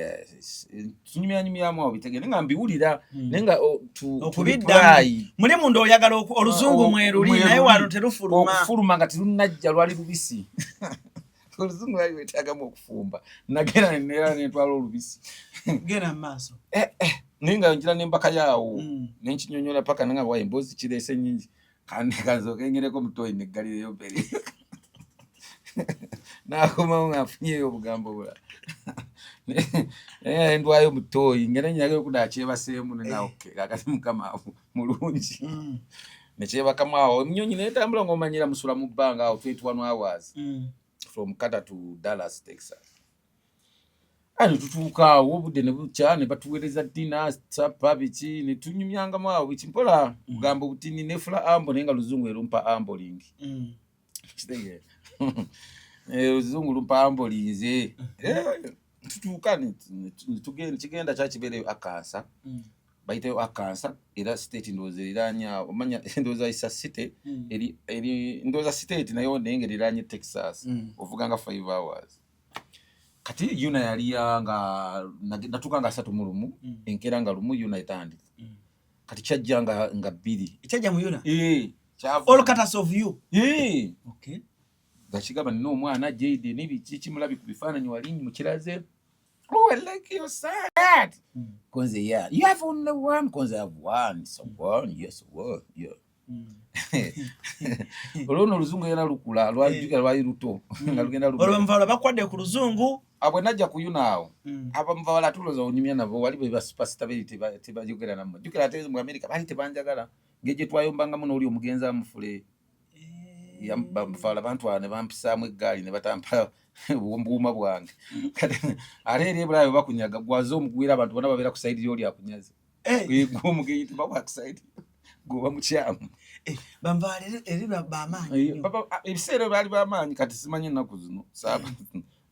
tunyumyanyumyamu awo bitegere nga mbiwulira naye nga okubiddamu muli munda oyagala oluzungu mweruli naye wano terufuluma okufuluma nga terunajja lwali lubisi oluzungu lwali lwetaagamu okufumba nagenda neera nentwala olubisi genda mu maaso naye nga njira n'embaka yaawo nenkinyonyola paka nanga wayi emboozi kireese nnyingi kanzooke ngereko mutoyi neggalireyo beri nakomawo ngafunyeyo obugambo bula ndwayo mutoyi ngera nyagala okuda kyebaseemu nengaoke kakati mukama mulungi nekyebakamu awo emnyonyi netambula ng'omanyira musula mu bbanga awo 21 hours from Carter to Dallas, Texas. Ani tutuuka awo obudde ne bukya ne batuweereza dina sapa biki ne tunyumyangamu awo biki mpola bugambo butini nefula ambo naye nga luzungu erumpa amboling kitegeera luzungu lumpa ambolinze tutuuka tugenda kigenda kyakibeereyo akansa bayiteyo akansa era state ndowooza eriraanya omanya ndowooza isa city eri ndowooza state nayo nengeri eriraanye Texas ovuga nga 5 hours kati yuna yali nga natuuka nga 3 mu lumu enkeera nga lumu yuna etandika kati kyajja nga 2 ekyajja mu yuna all cutters of you okay gakigamba nina omwana Jade n'ebiki kimulabi ku bifaananyi walinyi mu kiraze. Oh, I like your son. Konze, yeah. You have only one. Konze, I have one. So one, yes, one, yeah. Olwono oluzungu era lukula lwali luto nga lugenda olwamvala bakwadde ku luzungu abwe najja kuyuna awo abamvala tuloza onyumya nabo wali bwe basupasita beri tebajogera namwe jukira ate mu America bali tebanjagala ngeje twayombanga muno oli omugenza amufule yambafala abantu ane bampisaamu eggaali ne batampa obumbuma bwange ate Bulaayo bakunyaga gwazo omugwira abantu bonna babeera ku side yoli akunyaze gw'omugenyi bawa ku side goba mukyamu bamvaale eri bamaanyi ebiseera baali bamaanyi kati simanyi ennaku zino saaba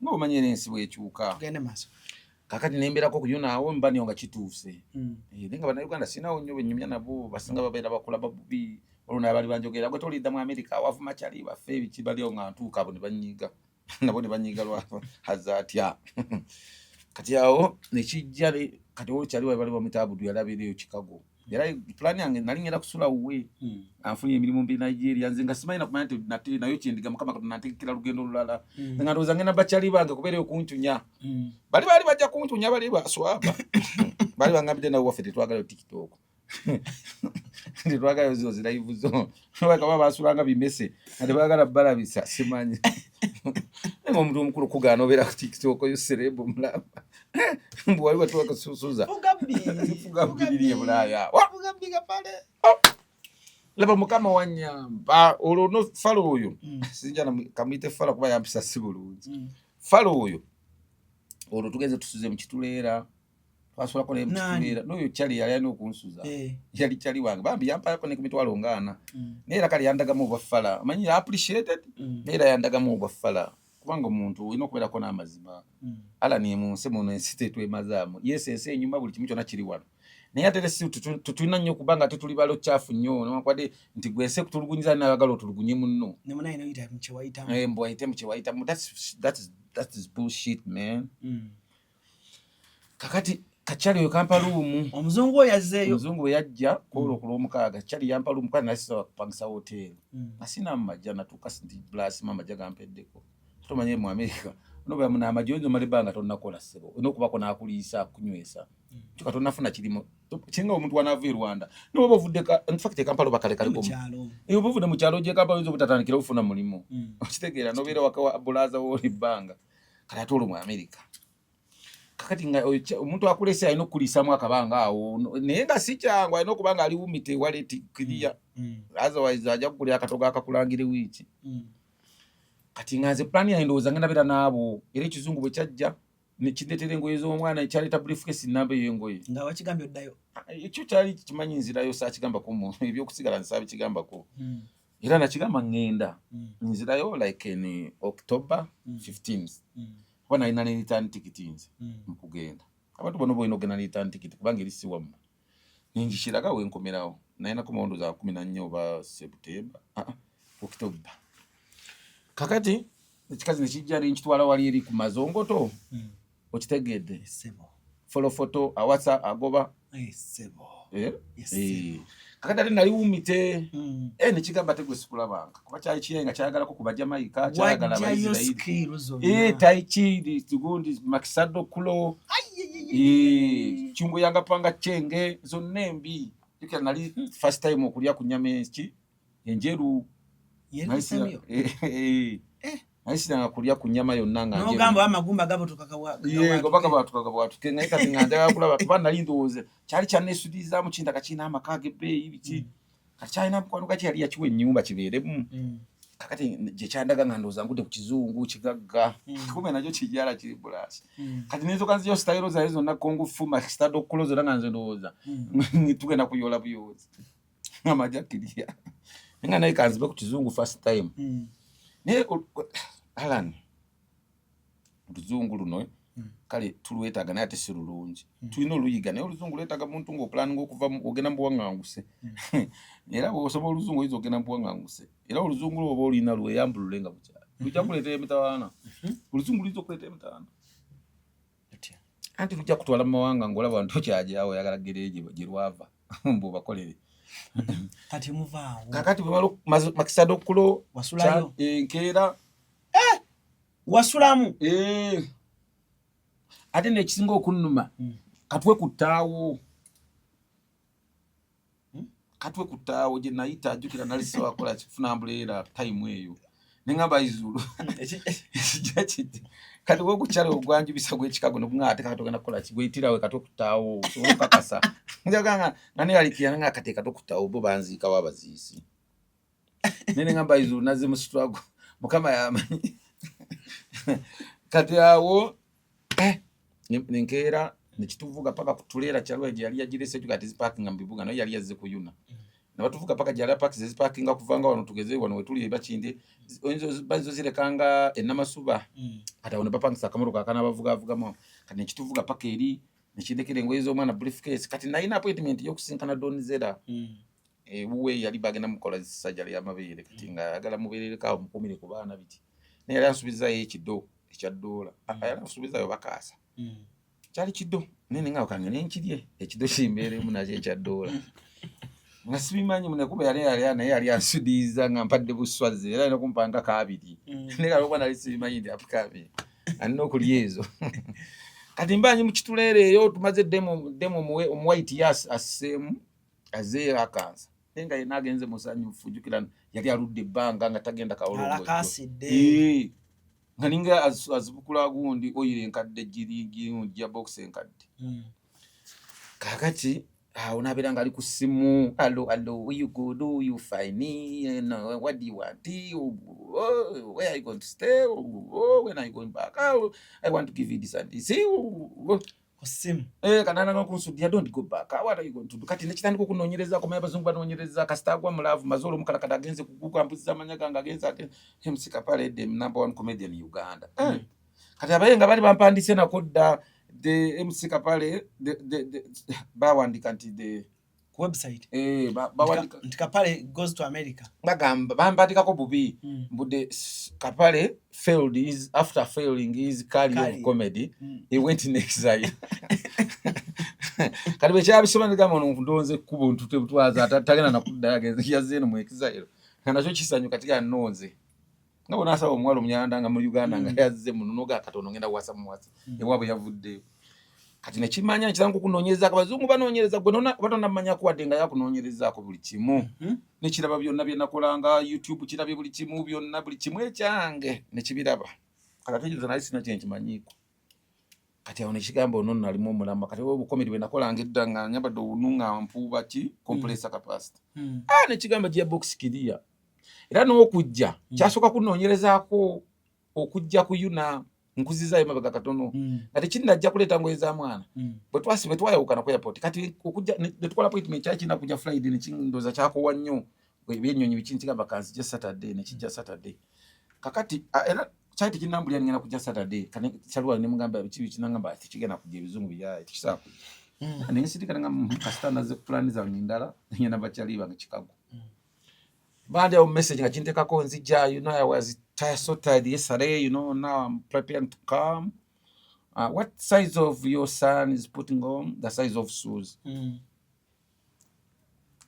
ng'omanyira ensi bwekyuka tugende maaso kakati nembeerako kuyonaawo mbanio nga kituuse naye nga bannayuganda sinawo nnyo benyumya nabo basinga babeera bakola babubi olwo abaali banjogera gwe tolidda mu America awavuma kyali baffe ebiki baliyo nga ntuuka abo ne banyiiga nabo ne banyiiga lwava haza atya kati awo nekijja kati olukyali bali bamutaabudu yalabireyo Chicago era plan yange nali ngenda kusula uwe anfunye emirimu mbi Nigeria nze nga simanyi nakumanya nti nayo kyendiga mukama katonda nateekera lugendo lulala nga ndowooza ngenda bakyali bange kubeereyo kuntunya bali bajja kuntunya bali baswaba bali bangambidde nawe waffe tetwagalayo TikTok tetwagalayo zo ziraivu zo bakaba basulanga bimese ate baagala balabisa simanyi ngo omuntu omukulu kugaana obeera ku TikTok oyo serebo mulaba mbu wali watwakasusuza fugambiriye Bulaaya fugambiga pale laba mukama wanyamba olwo no falo oyo sinjana kamite falo kuba yampisa si bulungi falo oyo olwo tugeze tusuze mu kituleera twasolako ne mu kituleera n'oyo kyali yali alina okunsuza yali kyali wange bambi yampayako ne ku mitwalo ngaana neera kale yandagamu obwafala amanyi appreciated neera yandagamu obwafala kubanga omuntu olina okubeerako n'amazima ala ni mu nsi muno ensi tetwemazaamu yes ensi enyuma buli kimu kyonna kiri wano naye ate si tutulina nnyo kubanga tetuli balo kyafu nnyo newankwadde nti gwe ensi kutulugunyiza nayagala otulugunye munno mbu wayite mu kyewayitamu that is bullshit man kakati Kachali yo Kampalumu omuzungu oyo yazzeeyo omuzungu bwe yajja kwolwo kulw'omukaaga Kachali Yampalumu kandi nasisa kupangisa hoteli asina amajja natuuka ndi blasima amajja gampeddeko tomanye mu America noba muna amajonjo malibanga tonnakola ssebo onokubako n'akuliisa kunywesa kyo tonnafuna kirimo kinga omuntu wanava e Rwanda noba ovudde in fact Kampala bakalekale ko oba ovudde mu kyalo gye Kampala oyinza obutatandikira ofuna mulimu okitegeera nobeera waka wa bulaza w'olibanga kale ate olwo mu America kakati nga omuntu akulese alina okuliisamu akabanga awo naye nga si kyangu alina okuba nga ali wumite waleti kiriya otherwise ajja kukulya akatogo akakulangire wiiki kati nga nze plan yange ndowooza ngenda beera n'abo era ekizungu bwe kyajja nekireetera engoye z'omwana ekyaleeta briefcase nnamba ey'engoye nga wakigambye oddayo ekyo kyali kimanyi nzirayo saakigambako muntu ebyokusigala nsaabikigambako era nakigamba ŋŋenda nzirayo like in October 15th kuba nalina ne return ticket nze mukugenda abantu bano boolina okugenda ne return ticket kubanga eri si wamma ningikiraga wenkomerawo nalinako mawundo za 14 oba September October kakati ekikazi nekijja nkitwala wali eri ku mazongoto okitegedde follow photo awatsa agoba kakati ate nali wumite nekigamba tegwe sikulabanga kuba kyali kiyenga kyayagalako kuba Jamaica kyayagala abaisirairi taichi tugundi makisado kulo chungu yanga panga chenge zonna embi jukira nali first time okulya ku nyama enjeru naisira kulya ku nyama yonna nga njeru nogamba amagumba gabo tukakawa tukenga kati nganja kulaba tuba nali ndowooze kyali kyanesudiza mu kinda kachina amakage beyi biki kachina kwanuka kyali yakiwe ennyumba kibeeremu kakati je kyandaga nga ndowooza ngude ku kizungu kigagga kumbe nakyo kijala kiri bulasi kati nezo kanzi yo style za hizo na kongu fuma stado close nga nze ndowooza tugenda kuyola buyozi amajakiria nga naye kanzibe ku kizungu first time ne Alan oluzungu luno kale tulwetaaga naye ate si lulungi tulina oluyiga naye oluzungu lwetaaga muntu ng'opulani ng'okuva ogenda mbuwaŋŋanguse era bw'osobola oluzungu oyinza ogenda mbuwaŋŋanguse era oluzungu lwoba olina lweyambulule nga bukyali lujja kuleetera emitawaana oluzungu luyinza okuleetera emitawaana anti lujja kutwala mu mawanga ng'olaba abantu okyajyawo oyagala gereje gye lwava mbubakolere kati muvaawo kakati bwemalo makisado kulo wasulayo enkeera wasulamu ate nekisinga okunnuma katwe kutaawo gye nayita ajjukira nali siwakola kifuna ambuleera time eyo neŋŋamba izulu ekijja kiti kati wokukyala ogwanjubisa gw'ekikago nokuŋaate katogenda kukola kigweyitirawe katwe kutaawo osobola okukakasa njaganga nani yalikira nga kateeka tokutaawo bo banziikawo abaziisi nene ŋŋamba izulu nazze mu struggle mukama yamanyi kati awo nenkeera nekituvuga paka kutuleera kyalwa gye yali yagirese kyo kati ziparkinga mu bibuga naye yali yazze kuyuna nabatuvuga paka gyali apakisi ziparkinga kuvanga wano tugeze wano wetuli ebakindi bazo zirekanga ennamasuba kati awo ne bapangisa akamotoka akana bavugavugamu kati nekituvuga paka eri nekindekera engoye z'omwana briefcase kati nalina appointment y'okusinkana Donzera wuwe yali bagenda mukola sajjala y'amabeere kati nga ayagala mubeererekawo mukumire ku baana biti naye yali ansuubizayo ekido ekya ddoola yali ansuubizayo bakaasa kyali kiddo nene nga okange nenkirye ekido kimbeeremu nakyo ekya ddoola nga sibimanyi munekuba naye yali ansudiiza nga mpadde buswaze era alina kumpanga kaabiri naye kalokuba nali sibimanyi ndi apukabiri alina okulya ezo kati mbanyi mukituleera eyo tumaze demo omuwaiti aseemu azeeyo akansa naye nga yena agenze musanyufu jjukira yali aludde ebbanga nga tagenda kawolongoalakasidde nga ninga azibukula gundi oyire enkadde gya box enkadde kakati awo nabeera nga ali ku ssimu allo where you go do you fine what do you want where are you going to stay when are you going back I want to give you this and this kusimu kanana kunsudia don't go back what are you going to do kati nekitandika okunoonyereza komaya bazungu banoonyereza kasitagwa mulavu mazolo omukalakada agenze kugukwambuziza amanya gange agenze ate MC Kapale the number 1 comedian in Uganda kati abayenga bali bampandise nakodda the MC Kapale the bawandika nti the website bawandika nti Kapale goes to America bagamba bambandikako bubi budde Kapale failed is after failing his career of comedy he went in exile kati bwekyabisoma nigamba ono ndonze kubo ntute butwaza atagenda nakudda yazze eno mu exile nakyo kisanyu kati yanonze nga bona asaba omwalo omuyanda nga mu Uganda nga yazze munonoga katono ngenda wasa muwasa ewabwe yavudde kati nekimanya kirango kunoonyereza abazungu banoonyereza gwe batona manya kuwadde nga yakunoonyerezaako buli kimu nekiraba byonna byenakolanga YouTube kirabye buli kimu byonna buli kimu ekyange nekibiraba akategeeza naye sina kyenkimanyiko kati awo nekigamba ono nalimu omulamba kati obukomedi bwe nakolanga edda nga nyabadde obunungampu baki compressor capacity nekigamba gearbox kiriya era n'okujja kyasooka kunoonyerezaako okujja ku yuna nkuzizaayo mabega katono kati kinajja kuleeta ngoye za mwana bwe twayawukana ku airport kati okujja netwala appointment kyakina kujja Friday nekindoza kyakowa nnyo ebyennyonyi biki kigamba kanzija Saturday nekijja Saturday kakati era kyali tekinambulira ngenda kujja Saturday kane kyalwa ne mugamba biki kinangamba kigenda kujja ebizungu byaye tikisaako nensirika nga kasitana ze plan za ndala ngenda bakyali banga Chicago bandi a message nga kintekako nzija I was so tired yesterday now I'm preparing to come what size of your son is putting on the size of shoes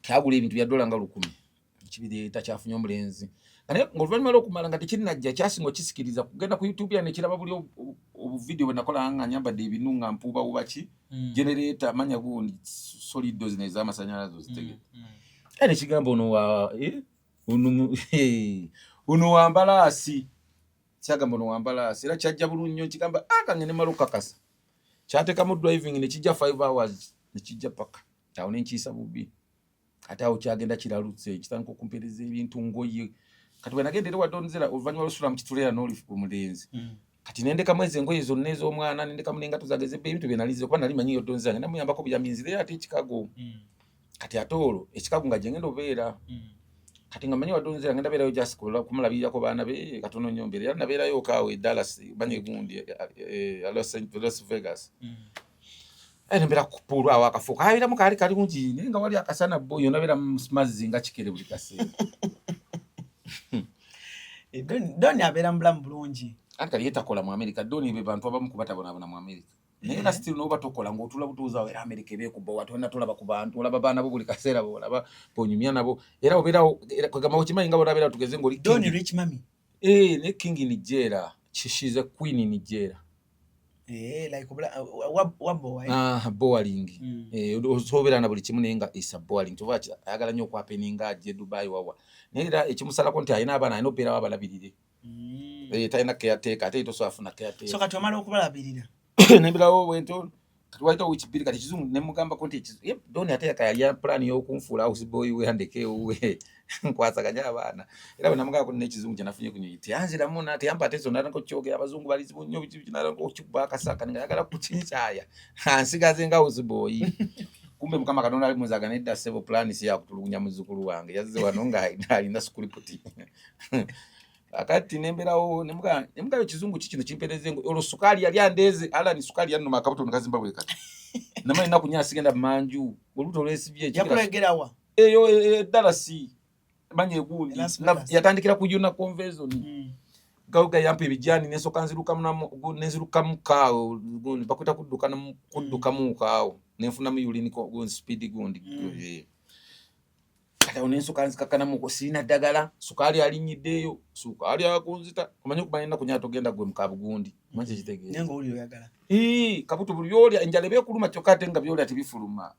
kyagula ebintu bya $100 nga 10 kibiri takyafunye omulenzi kane ngoluvannyuma lw'okumala nga tekirinajja kyasinga kisikiriza kugenda ku YouTube ya nekiraba buli video bwe nakola nga nyambadde ebinunga mpuba ubaki generator manya gundi solid dose n'ez'amasanyalaze ozitege kigambo ono wa uno wambalasi kyagamba ono wambalasi era kyajja bulungi nnyo kigamba akangene maluka kasa kyateka mu driving nekijja 5 hours nekijja paka awo nenkiisa bubi ate awo kyagenda kiralutse kitandika okumpereza ebintu ngoye kati bwe nagendera wadonzera oluvannyuma lw'osula mu kitulera n'oli omulenzi kati nendeka mwezi engoye zonna ez'omwana nendeka munengato zageze ebintu bye nalize kuba nali manyi yodonzera ngenda muyambako byaminzire ate Chicago kati atolo Chicago nga jengenda obeera kati nga manyi wadonzera ngenda beerayo just kumulabirako baana be katono nnyo mbere era nabeerayo kaawe Dallas banye gundi Las Vegas nembera kupulwa awo akafuuka ayiramu kaali kalungi naye nga wali akasana boyo nabeera mazzi nga kikere buli kaseera Doni abeera mulamu bulungi kali yetakola mu America Doni be bantu abamu kubatabonabona mu America naye nga still n'oba tokola ng'otula butuuza era America ebeekuba watona tolaba ku bantu olaba baana bo buli kaseera bolaba bonyumya nabo era obeerawo kwegamba okimanyi nga bonabeera tugeze ng'oli Doni rich mami ne king Nigeria she's a queen in Nigeria like bowling osobeera na buli kimu naye nga isa bowling tuva ayagala nnyo okwapeninga ajje Dubai wawa naye era ekimusalako nti alina abaana alina obeerawo abalabirire talina caretaker ate tosobola afuna caretaker so kati omala okubalabirira nemberawo bwento kati waita wikibiri kati kizungu nemugamba ko nti Doni ate yakaya plan y'okunfuula house boy we handeke we nkwasaganya abaana era bwe namugamba ko n'ekizungu kyenafunye kunyo tiyanziramu nati yamba ate zonna nako kyogera abazungu balizibu nnyo kinalako okuba akasaka nga yagala kukinkyaya ansigaze nga house boy kumbe mukama Katonda ali muzaga nedda sebo plan si yakutulugunya muzukulu wange yazze wano nga alina script akati nemberawo nemuga ekizungu kikino kimpereze ngo olwo sukali yali andeze ala ni sukali yanno makabuto nkazimba bwe kati namani nakunya sigenda manju oluto lwesibye yakulegerawa eyo Dallas manye gundi yatandikira kujuna conversion gauga yampa ebijani nesoka nziruka mukaawo gundi bakuta kudduka mukaawo nenfuna muyuli niko speed gundi kata onensoka nzikakana muko sina ddagala sukali alinyiddeyo sukali akunzita omanyi okumanyi kunyata ogenda gwe mukabugundi manje kitegeeza nengo uli oyagala kabuto buli yoli enjala bekuluma kyokka ate nga byoli ati bifuluma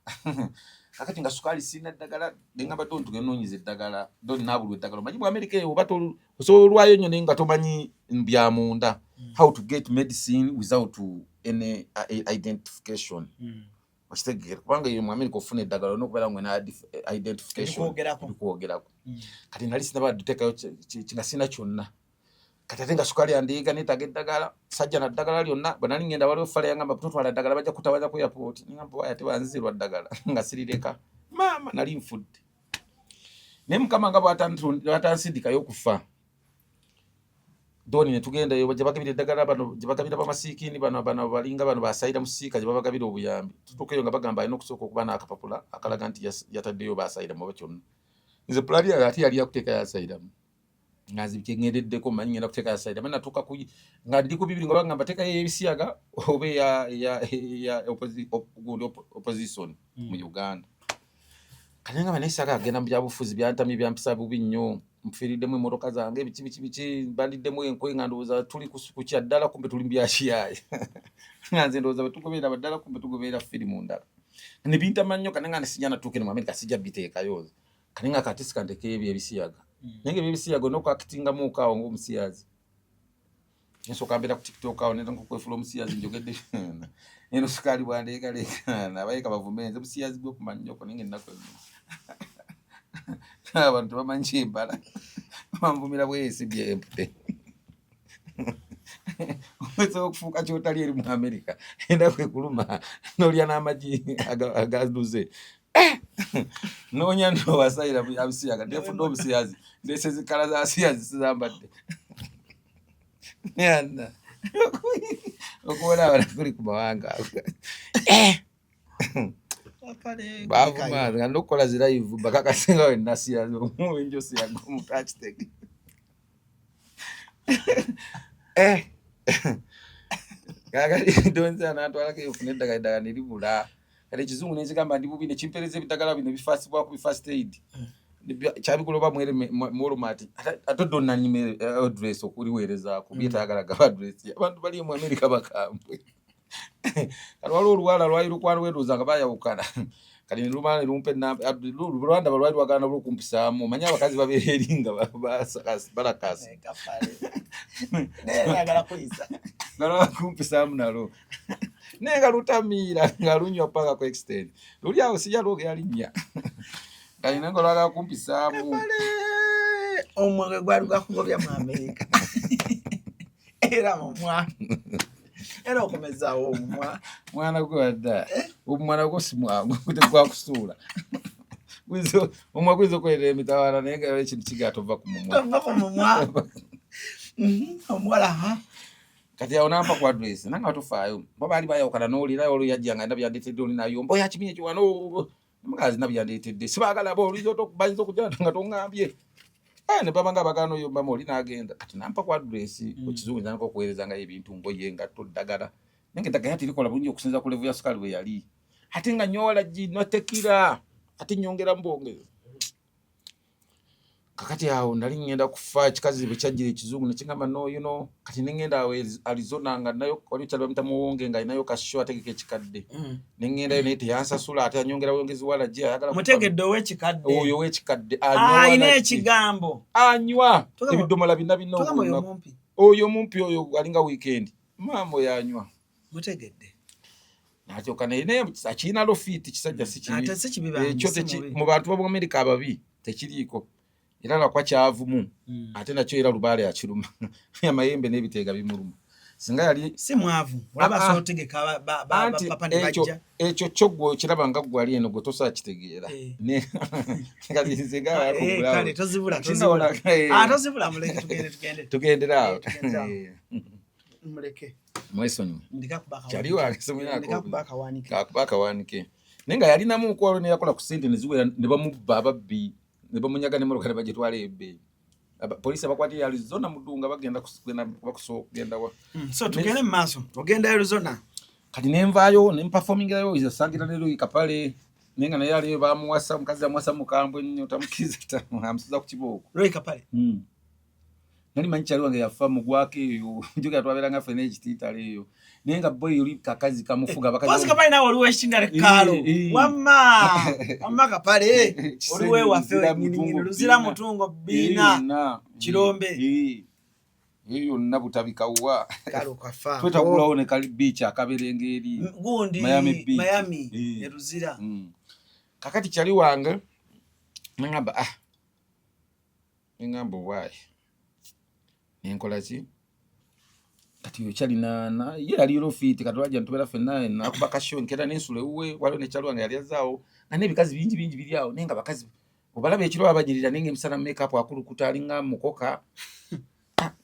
akati nga sukali sina ddagala denga bato tugenoonyiza eddagala doni nabulwa eddagala omanyi mu America eyo bato osobolwayo nnyo naye nga tomanyi bya munda how to get medicine without any identification okitegeera kubanga iyo mu America ofuna eddagala n'okubeera ngwe na identification tukwogerako kati nali sinaba duteekayo kinga sina kyonna kati ate nga sukali yandiyiga neetaaga eddagala sajja na ddagala lyonna bwe nali ngenda waliwo fale yangamba tutwala eddagala bajja kutabaza ku airport ningamba waya tebanzirwa ddagala nga sirireka maama nali nfudde naye mukama nga bw'atansindikayo okufa doni ne tugenda yo bagabira eddagala bano gye bagabira bamasiikini bano balinga bano basayira musiika gye babagabira obuyambi tutuukeyo nga bagamba alina okusooka okuba n'akapapula akalaga nti yataddeyo basayira mu oba kyonna nze pulaani yange ate yali yakuteeka yasayiramu nga nzikyengereddeko manyi ngenda kuteeka yasayiramu natuuka nga ndiko bibiri nga bagamba teekayo ey'ebisiyaga oba eya opposition mu Uganda kale nga banayisaaga agenda mu byabufuzi byantamye byampisa bubi nnyo mfiiriddemu emmotoka zange biki bandiddemu enkwe nga ndowooza tuli ku kyaddala kumbe tuli mbyakiyaaye nga nze ndowooza betugoberera baddala kumbe tugoberera firimu ndala ne bintama nnyo kane nga nesijja natuuke ne mu Amerika sijja biteekayo kane nga kati sikantekeyo ebyebisiyaga naye nga ebyebisiyaga onookuakitingamu okaawo ng'omusiyazi nsooka mbeera ku TikTok awo nenda nkokwefula omusiyazi njogedde eno sukaali bwandeekaleekana abayeka bavume nze busiyazi bwokumanya nnyo naye nga ennaku abantu tebamanyi kyembala bamvumira bweyesibye empute owesobola okufuuka kyotali eri mu Amerika endaku ekuluma n'olya n'amagi agaduze noonya nowasayira abisiyaga ndefudde obusiyazi ndese zikala za siyazi sizambadde yana okubona abana kuli ku mawanga bavuma nga nokukola zirayivu bakakasenga wenasiyazi omuwenjo siyaga omutakitege kakati donza natwalako efuna eddagala neribula kale ekizungu nekigamba ndi bubi nekimpereza ebiddagala bino bifasibwaku bifirst aid kyabikuloba mwolomati ate donnanyime address okuliweerezaako byetayagala gaba address abantu bali mu Amerika bakambwe kale waliwo oluwala lwali lukwano weeroza nga bayawukana kale nelumala nelumpa Lwanda balwali wagana lwokumpisaamu omanyi abakazi babeera eri nga balakasi kumpisaamu nalo naye nga lutamiira nga lunywa paka ku extend luli awo sijja lwogera linnya kalina nga lwagala kumpisaamu omwenge gwali gwakugobya mu Amerika era mumwa era okomezaawo omumwa mwana gwe wadda omwana gwo si mwangu tegwakusuula omwa gwiza okwera emitawaana naye nga ekintu kigatova ku mumwa omuwala kati awo nampa ku address nanga batufaayo bo baali bayawukana n'olirayo olwo yajja nga nabyandeetedde oli nayo mbo yakimye kiwano mukazi nabyandeetedde sibagala bo oliza otokubanyiza okujja nga tongambye ne baba nga bagano yo mama oli n'agenda kati nampa ku address ku kizungu nzanako okuweereza nga ebintu ngoye nga toddagala nange eddagala tirikola bulungi okusinza ku levu ya sukaali we yali ate nga nyola notekira ate nyongera mbongeza kakati awo nali ngenda kufa ekikazi bwe kyajjira ekizungu nekigamba no you know kati nengenda awo Arizona nga nayo wali kyali bamita muwonge nga inayo kasho ategeka ekikadde nengendayo naye teyansasula ate anyongera buyongezi wala gye ayagala mutegedde ow'ekikadde oyo ow'ekikadde ayina ekigambo anywa ebidomola bina oyo mumpi oyo alinga weekend mambo yanywa mutegedde nakyoka naye akiina lofiti kisajja sikibi ekyo mu bantu b'omu Amerika ababi tekiriiko era lakwa kyavumu ate nakyo era lubaale yakiruma amayembe n'ebiteega bimuluma singa yali si mwavu olaba sootegeka papa ne bajja ekyo kyo gwe okiraba nga gwe ali eno gwe tosobola kitegeera kale tozibula muleke tugendera awo muleke mwesonyi kyali kakuba akawaanike naye nga yalinamu okwalo neyakola ku ssente neziwera ne bamubba ababbi ne bamunyaga ne motoka ne bagitwala ebbe poliisi abakwatira Arizona mudunga bagenda kugenda wa so tugende mu maaso ogenda Arizona kati nenvaayo nempafomingayo isasangira lero ikapale nenga naye aliyo bamuwasa mukazi amuwasa mukambwe nnyo tamukiza amusiza ku kibooko lero ikapale nali manyi kyali wange yafa mugwako eyo njoga twabeeranga ffe n'ekitiitale eyo naye nga boyi oli kakazi kamufuga bakazi kapale nawe oliwo ekindale kalo wamma kapale oliwo ewaffe nyininyini luzira mutungo bina kirombe eyo yonna butabikawa kalo kafa twetagulawo ne kali beach akaberenga eri gundi Miami eruzira kakati kyali wange ngamba waayi nenkola ki kati yo kyali na ye ali rofiti katwaje ntubera fenna nakuba kasho nkera n'ensule uwe waliwo nekyali wange yali azaawo nga n'ebikazi bingi biri awo naye nga bakazi obalaba ekiro abanyirira nenge emisana makeup akulukuta alinga mukoka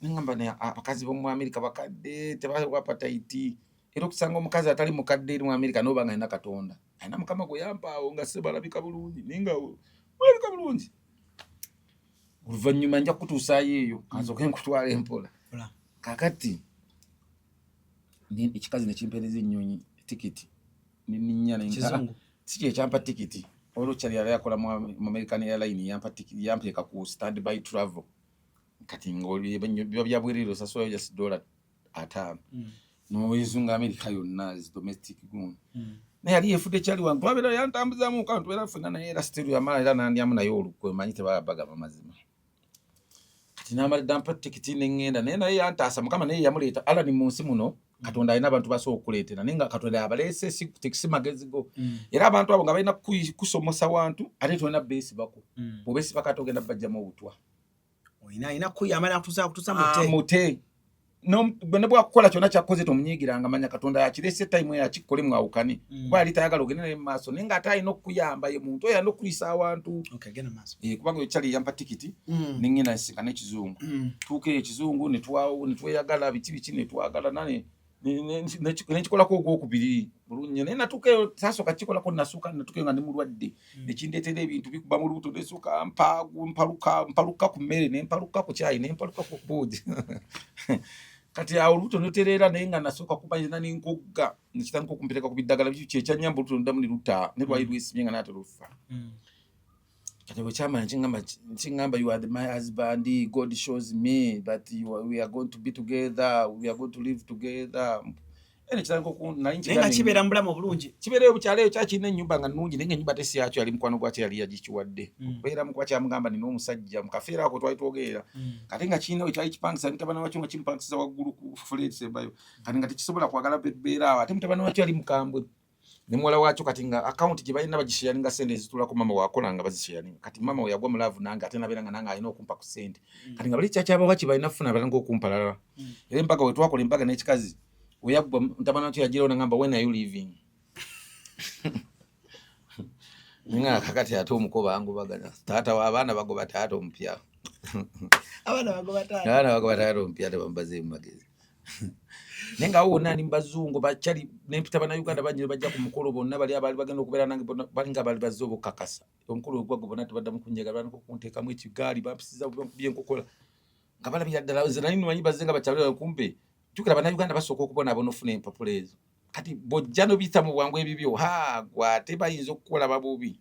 ningamba ne abakazi bo mu America bakadde tebawapa taiti era okusanga omukazi atali mukadde eri mu America noba nga ina katonda aina mukama gwe yampaawo nga se balabika bulungi ninga balabika bulungi oluvannyuma nja kutuusaayo eyo kansoke nkutwala empola kakati ekikazi nekimpereza ennyonyi tikiti ninnya Kizungu si kyampa tikiti olwo kyali yali akola mu American Airline yampa tikiti yampeka ku standby travel kati ngoli biba byabwerero sasoyo just $5 noyizunga America yonna as domestic gun naye yali yefude kyali wangu twabera yantambuza mu kantu era funa naye era still yamala era nandyamu naye olukwe manyi tebabaga amazima kati namala dampa tikiti nengenda naye yantaasa mukama naye yamuleeta ala ni munsi muno katonda alina abantu basobola okuleetera naye nga katonda abaleese tekisi magezi go era abantu abo nga balina kusomosa wantu ate tolina beesibako bw'obeesiba kati ogenda bajjamu obutwa olina kuyamala kutuusa mute ne bwakukola kyonna kyakoze tomunyigiranga manya katonda yakireese time yakikole mwawukane kuba yali tayagala ogende naye mu maaso naye ng'ate alina okuyamba ye muntu oyo alina okulisa awantu kubanga ekyali yampa tikiti nengenda nsinkana ekizungu tuuka ekizungu netweyagala biki netwagala nane nekikolako ogwokubiri bulungi naye natuukayo sasooka kikolako natuukayo nga ndi mulwadde nekindeetera ebintu bikuba mu lubuto nesooka mpaluka ku mmere nempaluka ku kyayi nempaluka ku boogi kati awo olubuto lutereera naye nga nasooka kumanyina nenkogga nekitandika okumpereka ku biddagala kyekyanyamba olubuto noddamu neruta nelwali lwesimye nga naate lufa kati bwekyamanya nkingamba you are my husband, God shows me that we are going to be together, we are going to live together. Nenga kibeera mu bulamu obulungi kibeereyo bukyaleyo kyakirina ennyumba nga nnungi naye nga ennyumba tesi yakyo yali mukwano gwakyo yali yagikiwadde okubeera mukuba kyamugamba nina omusajja mu kafeera ako twali twogerera kati nga kirina kyali kipangisa mutabani wakyo nga kimpangisiza waggulu ku fleet sembayo kati nga tekisobola kwagala beera awo ate mutabani wakyo yali mukambwe ne muwala wakyo kati nga account gye balina bagisharinga sente ezitulako mama wakola nga bazisharinga kati mama we yagwa mulaavu nange ate nabeera nga nange alina okumpa ku sente kati nga bali kyakyaba waki balina kufuna balanga okumpa lala era embaga we twakola embaga n'ekikazi we yagwa mutabani wakyo yagirawo nagamba when are you leaving nga kakati ate omukoba angubaganya taata w'abaana bagoba taata omupya abaana bagoba taata omupya tebamubazeemu magezi nenga awo wonna ni mbazungu bakyali nempita bannayuganda bangi bajja ku mukolo bonna bali abaali bagenda okubeera nange balinga baali bazze obukakasa omukolo ogwago bonna tebaddamu kunjagala kunteekamu ekigaali bampisiza byenkukola nga balabira ddala ze nali nimanyi bazze nga bakyalira kumbe jjukira bannayuganda basooka okubonaabona ofuna empapula ezo kati bw'ojja nobiyita mu bwangu ebibyo gwate bayinza okukola babubi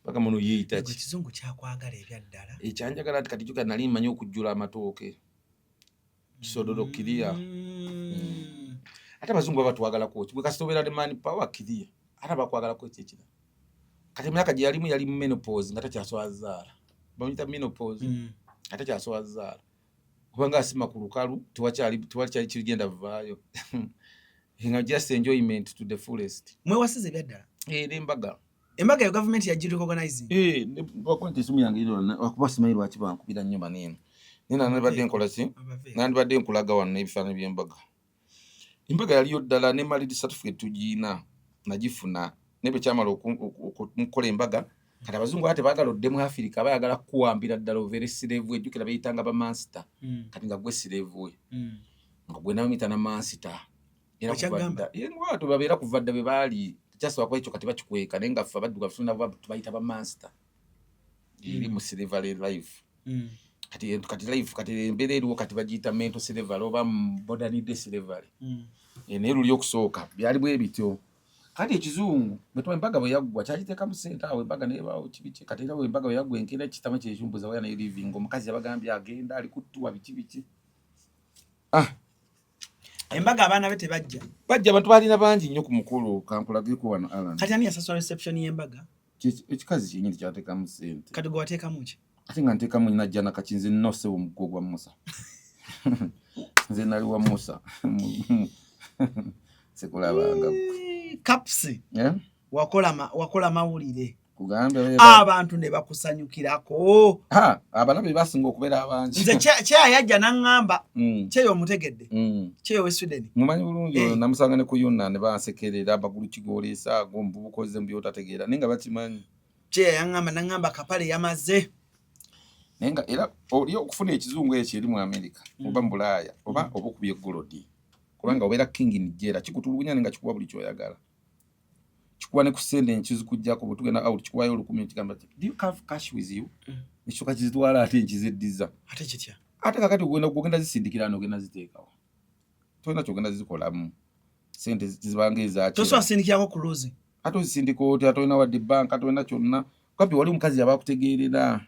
paka muno yeyita ekizungu kyakwagala ebyaddala ekyanjagala kati jjukira nali mmanyi okujjula amatooke kisododo kiria ate abazungu babatwagalako bwe kasita obeera ne mani power kiria ate bakwagalako ekyekira kati emyaka gye yalimu yali mu menopause nga takyasobola zaala bamuyita menopause ate kyasobola zaala kubanga asima ku lukalu tewakyali kigenda vaayo nga just enjoyment to the fullest mwewasize ebyaddala embaga yo government yagirecognizing bakwenta esimu yange wakuba simanyi lwaki bankubira nnyo maneeno nina nandibadde nkola ki nandibadde nkulaga wano n'ebifaananyi by'embaga embaga yaliyo ddala ne married certificate tugiina nagifuna ne bwe kyamala okukola embaga kati abazungu ate baagala odde mu Afirika bayagala kuwambira ddala overe sirevu ejjukira bayitanga ba mansita kati nga gwe sirevu we nga gwe nabamuyita na mansita era kuvadda babeera kuvadda bwe baali kyasaba kuba ekyo kati bakikweka naye nga ffe abaddugavu tubayita ba mansita eri mu silver life kati life kati embeera eriwo kati bagiyita mental slavery oba modern day slavery naye luli okusooka byali bwe bityo kati ekizungu bwetuma embaga bwe yaggwa kyagiteekamu ssente awo embaga nebaawo kibiki kati era embaga bwe yaggwa enkenda kitama kyekyumbuza waya naye living omukazi yabagambye agenda ali kuttuwa biki embaga abaana be tebajja bajja abantu balina bangi nnyo ku mukulu kankulagireko wano Alan kati ani yasasula reception y'embaga ekikazi kyenyini kyateekamu ssente kati gwe wateekamu ki ate nga nteekamu najja nakaki nze nnose omuggo gwa Musa nze nali wa Musa sekulabanga kapsi wakola mawulire kugambye abantu ne bakusanyukirako abalabe basinga okubeera abangi nze kyayajja n'aŋŋamba kyeyo omutegedde kyeyo we Sweden mumanyi bulungi namusanga ne ku yonna ne bansekerera amagulu kigoolesa ago omubukoze mu byotategeera naye nga bakimanyi kyeyo yaŋŋamba n'aŋŋamba kapale yamaze nenga era oli okufuna ekizungu ekyo eri mu America oba mu Bulaaya oba okubye golodi kubanga obeera king in jera kikutulugunya nenga kikuwa buli kyoyagala kikuwa ne kusende enkizu kujjako butugenda out kikuwayo olukumi kigamba do you have cash with you ekyo kizitwala ate nkiziddiza ate kitya ate kakati ogenda zisindikirana ogenda ziteekawo tolina kyogenda zikolamu sente zibanga ezaki toswasindikirako ku luzi ate ozisindika oti ate olina wadde bank ate olina kyonna kapi wali omukazi abakutegeerera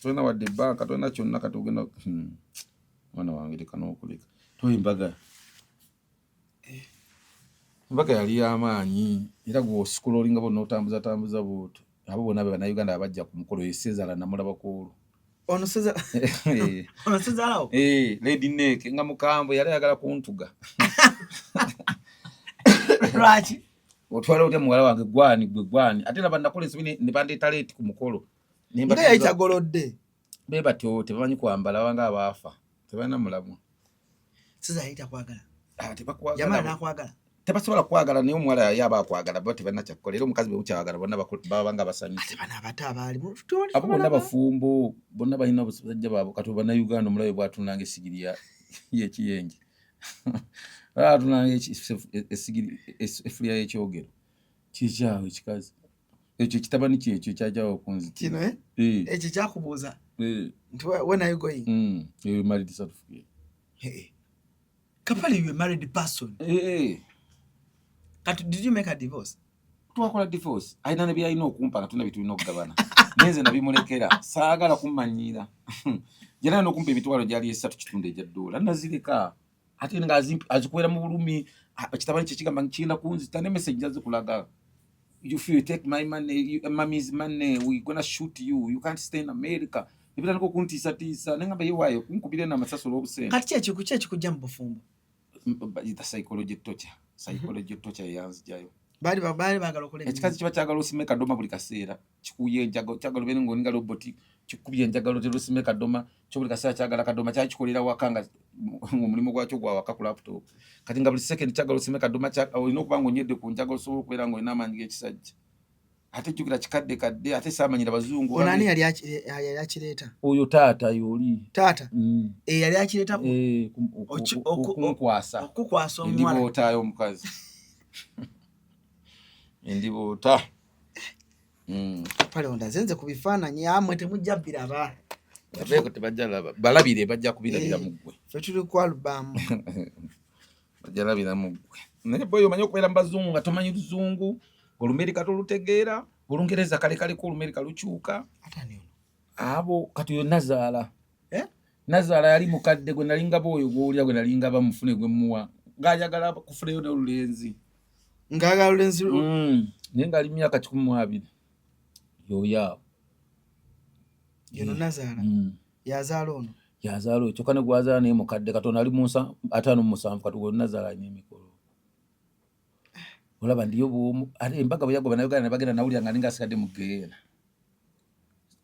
tolina wadde bank ate olina kyonna kati ogenda mwana wange leka n'okuleka toyimbaga embaga yali y'amaanyi era gw'osikololinga bonna otambuza bwotyo abo bonna be bannayuganda abajja ku mukolo esezala namulabako olwo ono sezalawo Lady Neck nga mukambwe yali ayagala kuntuga lwaki otwala otya muwala wange gwani ate laba nakola ensobi ne bandeeta leeti ku mukolo nga yayitagolodde be batyo tebamanyi kwambala wanga abaafa tebalina mulamwa seza yayita kwagala tebakwagala yamala nakwagala tebasobola kwagala naye omuwala yaba akwagala bo tebalina kyakukola era omukazi bwe mukyawagala bonna baba nga basanyuse bana abato abaali abo bonna bafumbo bonna balina obusajja baabwe kati bannayuganda omulabe bwatunanga esigiri y'ekiyenje atunanga effuliya y'ekyogero kikyawe ekikazi ekyo kitabani kyekyo kyakyawo okunzita kino ekyo kyakubuuza nti when are you going you married certificate kapali you a married person kati did you make a divorce twakola divorce ayina ne byalina okumpa nga tulina bitulina okugabana nenze nabimulekera saagala kummanyira jana n'okumpa emitwalo gyali 3 ejja $1 nazireka ate nga azikuwera mu bulumi kitabani kye kigamba kigenda kunzita ne message azikulaga you feel take my money mommy's money we gonna shoot you can't stay in America ebitandika okuntiisatiisa nengamba yewayo kunkubire n'amasasolo obusenge kati kyekikujja mu bufumbo psychology torture yanzijayo bali bagala okulema ekikazi kiba kyagala osime kadoma buli kaseera kikuye enjagalo kyagala obeere ng'oninga roboti kikubye enjagalo terosime kadoma kyo buli kaseera kyagala kadoma kyakikolera waka nga omulimu gwakyo gwa waka ku laptop kati nga buli second kyagala osime kadoma olina okuba ng'onyedde ku njagalo osobola okubeera ng'olina amaanyi g'ekisajja ate jjukira kikadde ate saamanyira bazungu onani yali akireeta oyo taata yoli taata yali akireeta okukwasa omuwala endibootaayo omukazi endiboota pale ondaze nze ku bifaananyi amwe temujja biraba abeeko tebajja laba balabire bajja kubirabira mu ggwe ffe tuli ku alubamu bajja labira mu ggwe naye boyo omanyi okubeera mu bazungu nga tomanyi luzungu Olumerika tolutegeera Olungereza kale ko Olumerika lukyuka abo kati yo Nazaala Nazaala yali mukadde gwe nalinga boyo gw'olya gwe nalinga bamufune gwe muwa ng'ayagala kufunayo n'olulenzi ng'ayagala olulenzi naye ng'ali myaka 12 yoyaabo yono Nazaala yazaala ono yazaala ekyo kane gwazaala naye mukadde Katonda ali mu 57 kati gwe Nazaala alina emikolo olaba ndiyo bwomu embaga bwe yagoba Uganda ne bagenda nawulira nga ninga asigadde mu geena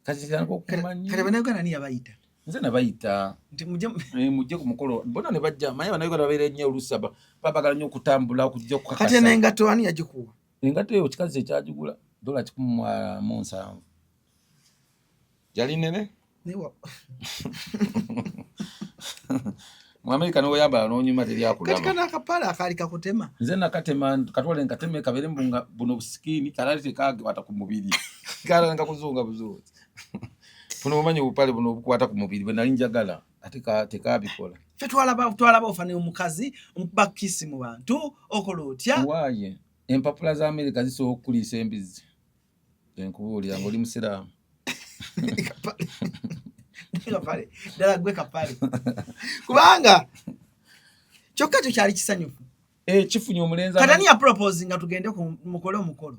kati kyanako okumanyi kale Uganda ni yabayita nze nabayita nti mujje ku mukolo bona ne bajja manyi Uganda babeera nnyo olusaba babagala nnyo okutambula okujja okukakasa kati n'engatto ani yagikuwa engatto eyo kikazi ekyagigula $107 yali nene mu America no yambala n'onyuma teryakulaba kati kana akapala akali kakutema nze nakatema katwale nkateme kabere mbunga buno busikini kalali kage wata ku mubiri kala nkakuzunga buzuzi buno bumanyi bupale buno bukwata ku mubiri bwe nali njagala ate tekabikola ffe twalaba ofane omukazi omukubakisi mu bantu okola otya waye empapula za America zisobola okuliisa embizi enkubuulira ng'oli musiraamu kapale dala gwe kapale kubanga kyokka kyo kyali kisanyufu kifunye omulenzi katani ya propose nga tugende ku mukolo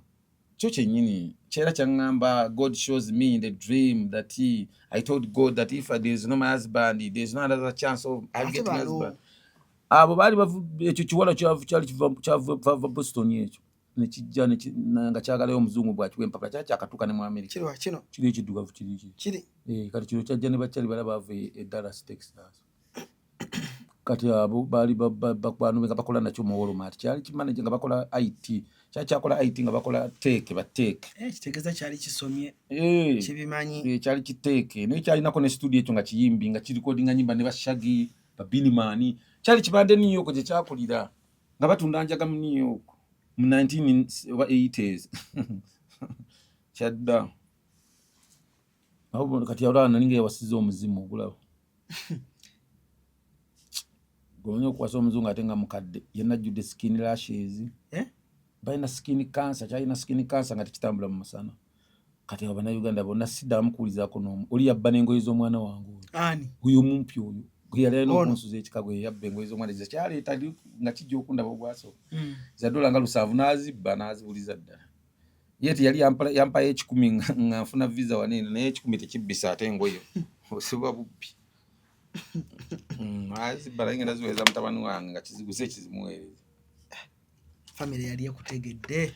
kyo kyennyini kyera kyangamba God shows me in the dream that I told God that if there is no my husband there is no another chance of I get my husband abo bali ekyo kiwala kyali kiva Boston ekyo nekijja nga kyagalayo omuzungu bwaki w'empapula kyali kyakatuuka ne mu America kiri ekiddugavu kiri kati kino kyajja ne bakyali bala bava e Dallas Texas kati abo baali bakwano nga bakola nakyo mu Walmart kyali kimanager nga bakola IT kyakola IT nga bakola teeke bateeke kitegeeza kyali kisomye kibimanyi kyali kiteeke naye kyalinako ne studio ekyo nga kiyimbi nga kirekodinga nyimba ne bashagi babinimani kyali kibadde New York gye kyakulira nga batunda njaga mu New York mu 1980s kyadda aho kati yawula nalinga wasiza omuzimu ogulaba gonyo kwasa omuzungu ate nga mukadde yenna judde skin rashes balina skin cancer kyalina skin cancer nga tekitambula mu masana kati abana Uganda bonna sida amukuulizako n'omu oli yabba n'engoye z'omwana wange ani huyo mumpi oyo yali n'okunsuza ekikago yabba engoye z'omwana ze kyaleeta nga kijja okundaba obwaso za dola nga 7 n'azibba n'azibuliza ddala yeti yali yampayo 10 nga nfuna visa wanene naye 10 tekibbisa ate engoye osiba bubbi azibba naye ngenda ziweza mutabani wange nga kiziguze ekizimuweereza family yali ekutegedde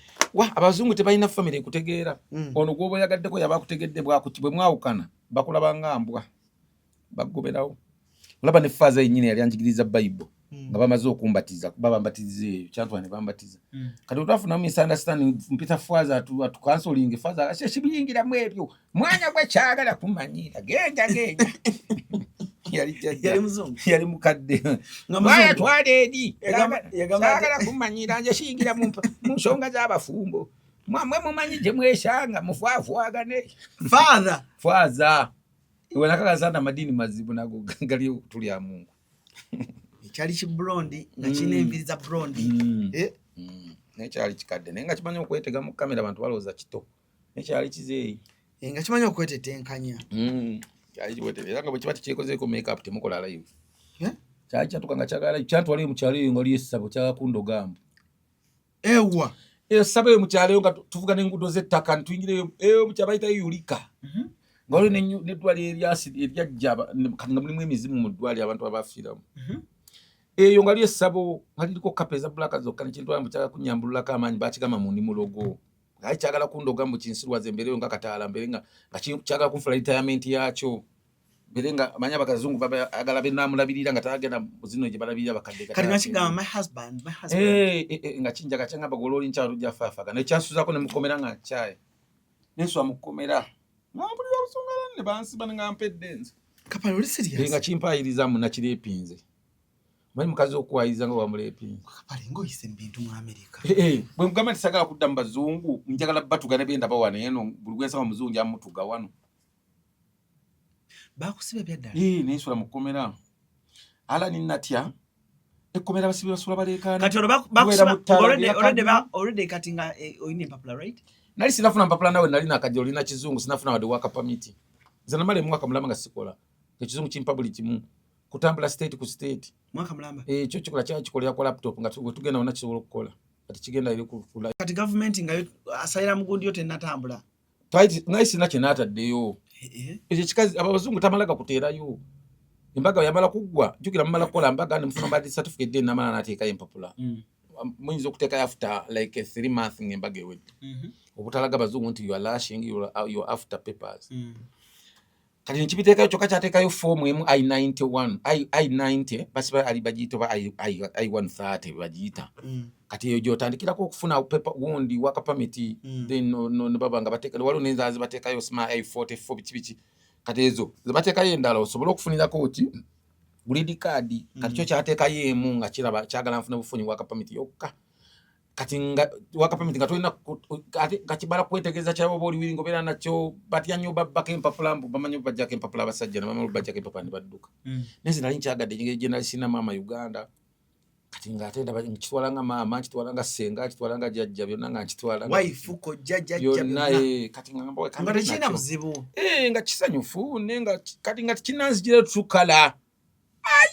abazungu tebalina family ekutegeera ono gwoba oyagaddeko yaba akutegedde bwakuti bwe mwawukana bakulaba nga mbwa bagoberawo olaba ne faaza yennyini yali anjigiriza Bible nga bamaze okumbatiza kuba bambatiza eyo kyantwa ne bambatiza kati otwafunamu misunderstanding mpita faaza atukansolinge faaza kibiyingiramu ebyo mwanya gwe kyagala kumanyira genda yali muzungu yali mukadde nga twale eri yagala kumanyira nje kiyingira mu nsonga z'abafumbo mwamwe mumanyi gye mwesanga mufwafwagane faaza iwe nakakasana madini mazibu nago gali tuli ya Mungu kyali kiblondi nga kina enviri za blondi nekyali kikadde naye nga kimanyi okwetega mu kamera abantu balowooza kito nekyali kizeeyi nga kimanyi okwetetenkanya kyali kiwetera era nga bwe kiba tekyekozeeko makeup temukola live kyali kyatuka nga kyagala kyantwala mu kyalo eyo nga oli essabo kyagakundogambu ewa eyo ssabo eyo mu kyalo eyo nga tuvuga n'enguudo z'ettaka ntuyingireyo eyo mu kyabayitayo Yulika nga oli n'eddwaliro eryajja nga mulimu emizimu mu ddwaliro abantu abafiiramu eyo nga lyessabo nga liriko kapa eza bbulaka zokka nekintwala mbu kyagakunyambululako amaanyi bakigamba mu ndi mulogo ngaali kyagala kundogambu kinsirwaza embeereyo nga kataala mbere nga kyagala kunfula retirement yakyo mbere nga manya abakazungu bagala benamulabirira nga tagagenda muzino gye balabirira bakadde kati nakigamba my husband nga kinjaga kyangamba gololi nkyalo lujja faafaga nekyansuzako nemukomera nga nkyaye nenswa mukomera ngambulira obusungala ne bansiba nga mpedde nze kapalo oli serious nga kimpayiriza mu nakireepinze manyi mukazi okuwayiriza nga wamuleepinze kapale ngoyise mbintu mu America bwe mugamba tisagala kudda mu bazungu njagala batugane benda bawana eno buli gwensaba muzungu amutuga wano bakusiba byaddala nensula mukomera ala ninatya ekkomera basibe basula baleekaana kati already kati nga oyine empapula right nali sinafuna mpapula nawe nali nakajja olina kizungu sinafuna wadde waka pamiti nze namala mwaka mulamba nga sikola ekizungu kimpabuli kimu kutambula state ku state mwaka mulamba ekyo kikola kyakikolera ku laptop nga tugenda wona kisobola okukola kati kigenda eri kufula kati government nga asayira mugundi yo tenatambula naye sina kyenataddeyo ekyo kikazi abazungu tamalaga kuteerayo embaga yamala kuggwa jjukira mumala kukola mbaga nemufuna mbadde certificate then namala nateekayo empapula muyinza okuteekayo after like 3 months ng'embaga ewedde obutalaga abazungu nti you are lashing your after papers kati nekibiteekayo kyokka kyateekayo form emu I-90 basiba ali bagiyita oba I-130 bagiyita kati eyo gyotandikirako okufuna paper wundi waka permit then ne baba nga bateeka waliwo nenzazi bateekayo sima I-44 biki kati ezo zebateekayo endala osobola okufunirako ki green card kati kyo kyateekayo emu nga kiraba kyagala nfuna bufunyi waka permit yokka kati nga waka permit nga tolina kachibala kwetegereza kyabo boli wiringo bera nakyo batya nyo babaka empapula mbu bamanyo bajjako empapula abasajja na mama bajjako empapula ne badduka nezi nali nkyagadde nge nali sina mama Uganda kati nga atenda nkitwalanga mama nkitwalanga senga nkitwalanga jjajja byonna nga nkitwalanga wife ko jjajja byonna kati nga mbo nga tekina muzibu nga kisanyufu nenga kati nga kinanzijira tukala ay